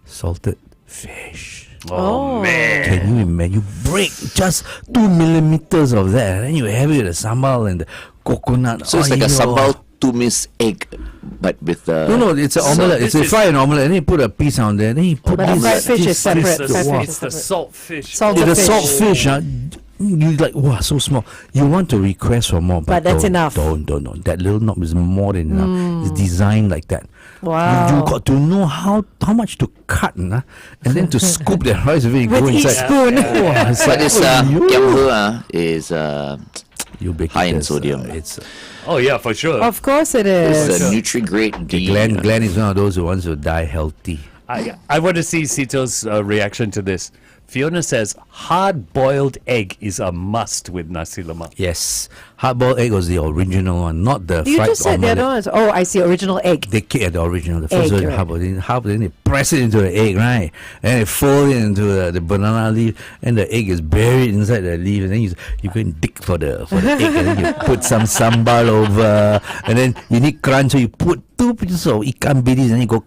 [SPEAKER 4] salted fish.
[SPEAKER 5] Oh, man.
[SPEAKER 4] Can you imagine? You break just 2 millimeters of that, and then you have it with the sambal and the coconut.
[SPEAKER 2] So it's like a sambal tumis egg, but with the...
[SPEAKER 4] No, it's an omelette. It's a fried omelette, and then you put a piece on there, and then you put
[SPEAKER 3] But the fried fish is separate.
[SPEAKER 5] It's
[SPEAKER 3] Fried fish is
[SPEAKER 5] the
[SPEAKER 3] separate.
[SPEAKER 5] salt fish.
[SPEAKER 3] Salted
[SPEAKER 4] the
[SPEAKER 3] fish.
[SPEAKER 4] salt fish. You like, wow, so small. You want to request for more,
[SPEAKER 3] But that's
[SPEAKER 4] don't,
[SPEAKER 3] enough.
[SPEAKER 4] Don't. That little knob is more than enough. It's designed like that.
[SPEAKER 3] Wow.
[SPEAKER 4] You got to know how much to cut, and then to scoop the rice when you
[SPEAKER 3] With
[SPEAKER 4] go
[SPEAKER 3] each
[SPEAKER 4] inside.
[SPEAKER 3] spoon.
[SPEAKER 4] Wow, it's
[SPEAKER 2] But
[SPEAKER 4] like,
[SPEAKER 2] this Kiam He is
[SPEAKER 4] ubiquitous,
[SPEAKER 2] high in sodium.
[SPEAKER 4] It's
[SPEAKER 5] Oh, yeah, for sure.
[SPEAKER 3] Of course it
[SPEAKER 2] it's
[SPEAKER 3] is.
[SPEAKER 2] a Nutri-Grade D.
[SPEAKER 4] Glenn is one of those who wants to die healthy.
[SPEAKER 5] I want to see Sito's reaction to this. Fiona says hard-boiled egg is a must with nasi lemak.
[SPEAKER 4] Yes, hard-boiled egg was the original one, not the
[SPEAKER 3] You
[SPEAKER 4] fried
[SPEAKER 3] just said the
[SPEAKER 4] omelette.
[SPEAKER 3] other one is, oh, I see, original egg.
[SPEAKER 4] They keep the original, the first
[SPEAKER 3] Egg,
[SPEAKER 4] version,
[SPEAKER 3] right.
[SPEAKER 4] hard-boiled, then they press it into the egg, right? And they fold it into the banana leaf, and the egg is buried inside the leaf, and then you go and dig for the egg, and then you put some sambal over, and then you need crunch, so you put 2 pieces of ikan bilis, and you go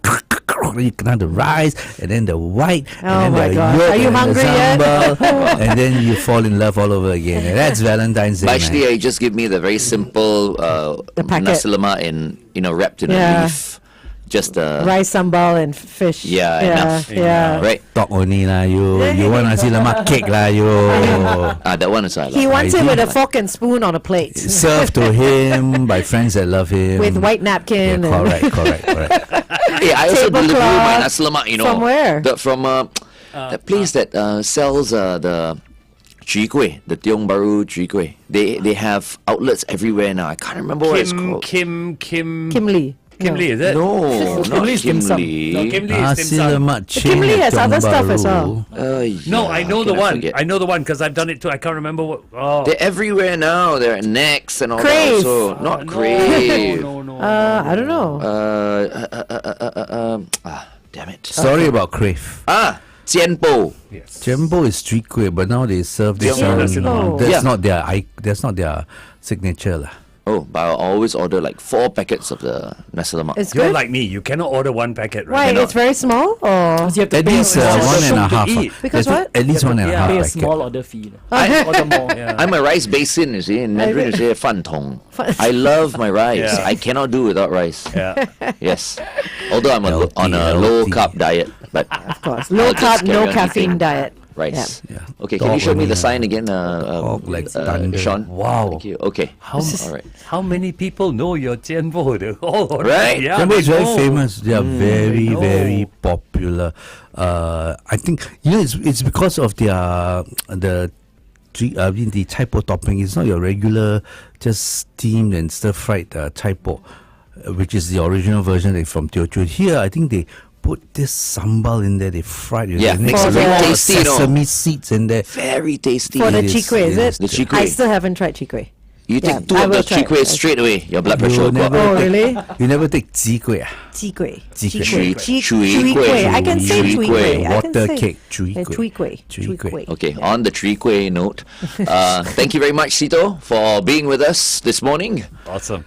[SPEAKER 4] then you can have the rice, and then the white,
[SPEAKER 3] Oh
[SPEAKER 4] and
[SPEAKER 3] my
[SPEAKER 4] then the
[SPEAKER 3] God.
[SPEAKER 4] yolk,
[SPEAKER 3] Are you
[SPEAKER 4] and then
[SPEAKER 3] hungry
[SPEAKER 4] the
[SPEAKER 3] yet?
[SPEAKER 4] sambal, and then you fall in love all over again. And that's Valentine's Day.
[SPEAKER 2] But actually,
[SPEAKER 4] man.
[SPEAKER 2] I just give me the very simple
[SPEAKER 3] The packet.
[SPEAKER 2] nasi lemak in wrapped in
[SPEAKER 3] Yeah.
[SPEAKER 2] a leaf. Just
[SPEAKER 3] Rice, sambal, and fish.
[SPEAKER 2] Yeah,
[SPEAKER 3] yeah,
[SPEAKER 2] enough.
[SPEAKER 3] yeah.
[SPEAKER 2] Right.
[SPEAKER 4] Talk only lah you want nasi lemak cake lah you.
[SPEAKER 2] That one is I
[SPEAKER 3] He
[SPEAKER 2] like.
[SPEAKER 3] wants it
[SPEAKER 4] I
[SPEAKER 3] with a
[SPEAKER 4] think-
[SPEAKER 3] fork and spoon on a plate.
[SPEAKER 4] Served to him by friends that love him.
[SPEAKER 3] With white
[SPEAKER 4] Yeah,
[SPEAKER 3] napkin. and-
[SPEAKER 4] correct.
[SPEAKER 2] Hey, I also deliver my
[SPEAKER 3] Tablecloth.
[SPEAKER 2] nasi lemak,
[SPEAKER 3] From where?
[SPEAKER 2] From that place that sells the Chwee Kueh, the Tiong Bahru Chwee Kueh. They have outlets everywhere now. I can't remember what it's called.
[SPEAKER 5] Kim
[SPEAKER 3] Kim Lee.
[SPEAKER 5] Kim Lee, is it?
[SPEAKER 2] No, not
[SPEAKER 6] Kim Lee's
[SPEAKER 2] Kim
[SPEAKER 6] dim sum.
[SPEAKER 2] Lee.
[SPEAKER 5] No, Kim Lee is
[SPEAKER 4] Nasi
[SPEAKER 5] dim sum.
[SPEAKER 4] lemak chain
[SPEAKER 3] Kim Lee
[SPEAKER 4] at
[SPEAKER 3] has
[SPEAKER 4] Tiong
[SPEAKER 3] other stuff as
[SPEAKER 4] Bahru.
[SPEAKER 3] well.
[SPEAKER 5] No, I know the one.
[SPEAKER 2] Forget.
[SPEAKER 5] I know the one because I've done it too. I can't remember what. Oh.
[SPEAKER 2] They're everywhere now. They're at Next and all
[SPEAKER 3] Crave.
[SPEAKER 2] that. Also, not
[SPEAKER 5] No,
[SPEAKER 2] Crave.
[SPEAKER 5] No.
[SPEAKER 3] I don't know.
[SPEAKER 2] Damn it.
[SPEAKER 4] Sorry about Crave.
[SPEAKER 2] Jianpo.
[SPEAKER 5] Yes.
[SPEAKER 4] Jumbo is street kueh, but now they serve this
[SPEAKER 2] Tiong
[SPEAKER 4] one.
[SPEAKER 3] Bahru.
[SPEAKER 4] That's
[SPEAKER 2] Yeah.
[SPEAKER 4] not their that's not their signature lah.
[SPEAKER 2] Oh, but I always order like 4 packets of the nasi lemak.
[SPEAKER 3] It's
[SPEAKER 5] You're
[SPEAKER 3] good.
[SPEAKER 5] like me. You cannot order one packet,
[SPEAKER 3] Why?
[SPEAKER 5] right?
[SPEAKER 3] It's very small? Or
[SPEAKER 6] You have to
[SPEAKER 4] At
[SPEAKER 6] pay
[SPEAKER 4] least
[SPEAKER 6] a
[SPEAKER 4] one
[SPEAKER 6] small
[SPEAKER 4] and a
[SPEAKER 6] to
[SPEAKER 4] half.
[SPEAKER 6] eat.
[SPEAKER 3] Because
[SPEAKER 4] There's
[SPEAKER 3] what?
[SPEAKER 4] At least one and a half
[SPEAKER 6] Pay a
[SPEAKER 4] packet.
[SPEAKER 6] small order fee.
[SPEAKER 2] I-
[SPEAKER 6] Order more.
[SPEAKER 5] Yeah.
[SPEAKER 2] I'm a rice basin, you see. In Mandarin, you say fan tong. I love my rice.
[SPEAKER 5] Yeah.
[SPEAKER 2] I cannot do without rice.
[SPEAKER 5] Yeah.
[SPEAKER 2] Yes. Although I'm
[SPEAKER 4] Healthy,
[SPEAKER 2] on a
[SPEAKER 4] healthy.
[SPEAKER 2] low carb diet, but
[SPEAKER 3] Of course. Low
[SPEAKER 2] I'll just
[SPEAKER 3] carb,
[SPEAKER 2] carry
[SPEAKER 3] no
[SPEAKER 2] on
[SPEAKER 3] caffeine
[SPEAKER 2] eating
[SPEAKER 3] diet.
[SPEAKER 2] rice.
[SPEAKER 4] Yeah.
[SPEAKER 2] Okay, can you
[SPEAKER 4] Dog
[SPEAKER 2] show me
[SPEAKER 4] only,
[SPEAKER 2] the sign again,
[SPEAKER 4] Dog like thunder.
[SPEAKER 2] Sean?
[SPEAKER 4] Wow.
[SPEAKER 2] Thank you. Okay.
[SPEAKER 5] How,
[SPEAKER 2] All right.
[SPEAKER 5] how many people know your Jianbo? Oh,
[SPEAKER 2] Right?
[SPEAKER 5] Yeah,
[SPEAKER 4] Jumbo is
[SPEAKER 5] they
[SPEAKER 4] very
[SPEAKER 5] know.
[SPEAKER 4] famous. They are very,
[SPEAKER 5] know.
[SPEAKER 4] very popular. I think it's because of the chai po topping. It's not your regular just steamed and stir fried chai po, which is the original version from Teochew. Here, I think they put this sambal in there. They fried it.
[SPEAKER 2] Yeah,
[SPEAKER 4] They
[SPEAKER 2] makes
[SPEAKER 3] it
[SPEAKER 4] mix
[SPEAKER 3] very
[SPEAKER 4] a lot of
[SPEAKER 2] tasty, you know.
[SPEAKER 4] Sesame seeds in there.
[SPEAKER 2] Very tasty.
[SPEAKER 3] For the
[SPEAKER 4] It is,
[SPEAKER 3] chi kueh, is
[SPEAKER 4] yes,
[SPEAKER 3] it?
[SPEAKER 2] the chi
[SPEAKER 3] I
[SPEAKER 2] kueh.
[SPEAKER 3] still haven't tried chi kueh.
[SPEAKER 2] You
[SPEAKER 3] Yeah,
[SPEAKER 2] take 2
[SPEAKER 3] I
[SPEAKER 2] of the
[SPEAKER 3] will try
[SPEAKER 2] chi
[SPEAKER 3] it.
[SPEAKER 2] kueh straight away. Your blood pressure
[SPEAKER 4] You
[SPEAKER 2] will go up.
[SPEAKER 4] never
[SPEAKER 3] Oh,
[SPEAKER 4] take-
[SPEAKER 3] really?
[SPEAKER 4] You never take ji kueh.
[SPEAKER 3] Chi kueh.
[SPEAKER 4] Chi kueh.
[SPEAKER 2] Chui kueh.
[SPEAKER 3] I can say
[SPEAKER 2] Chui
[SPEAKER 3] chui
[SPEAKER 2] kueh.
[SPEAKER 3] kueh. I can
[SPEAKER 4] Water
[SPEAKER 3] say-
[SPEAKER 4] cake. Chui
[SPEAKER 3] Yeah,
[SPEAKER 4] kueh.
[SPEAKER 3] chui kueh.
[SPEAKER 4] Chui
[SPEAKER 3] Chui
[SPEAKER 4] kueh.
[SPEAKER 3] kueh.
[SPEAKER 2] Okay, on the Chwee Kueh note, thank you very much, Sito, for being with us this morning.
[SPEAKER 5] Awesome.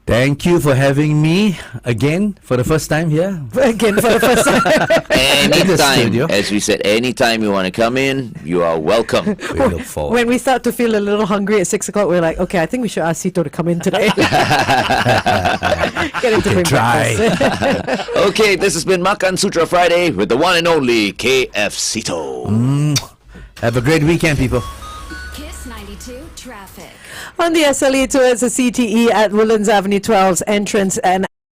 [SPEAKER 4] Thank you for having me again for the first time here.
[SPEAKER 3] Again for the first time.
[SPEAKER 2] Anytime,
[SPEAKER 4] studio.
[SPEAKER 2] as we said, anytime you want to come in, you are welcome.
[SPEAKER 4] We look forward.
[SPEAKER 3] When we start to feel a little hungry at 6 o'clock, we're like, okay, I think we should ask Sito to come in today. Get him to bring
[SPEAKER 4] try.
[SPEAKER 3] breakfast.
[SPEAKER 2] Okay, this has been Makan Sutra Friday with the one and only KF Sito.
[SPEAKER 4] Have a great weekend, people.
[SPEAKER 1] Kiss 92 traffic.
[SPEAKER 3] On the SLE towards the CTE at Woodlands Avenue 12's entrance and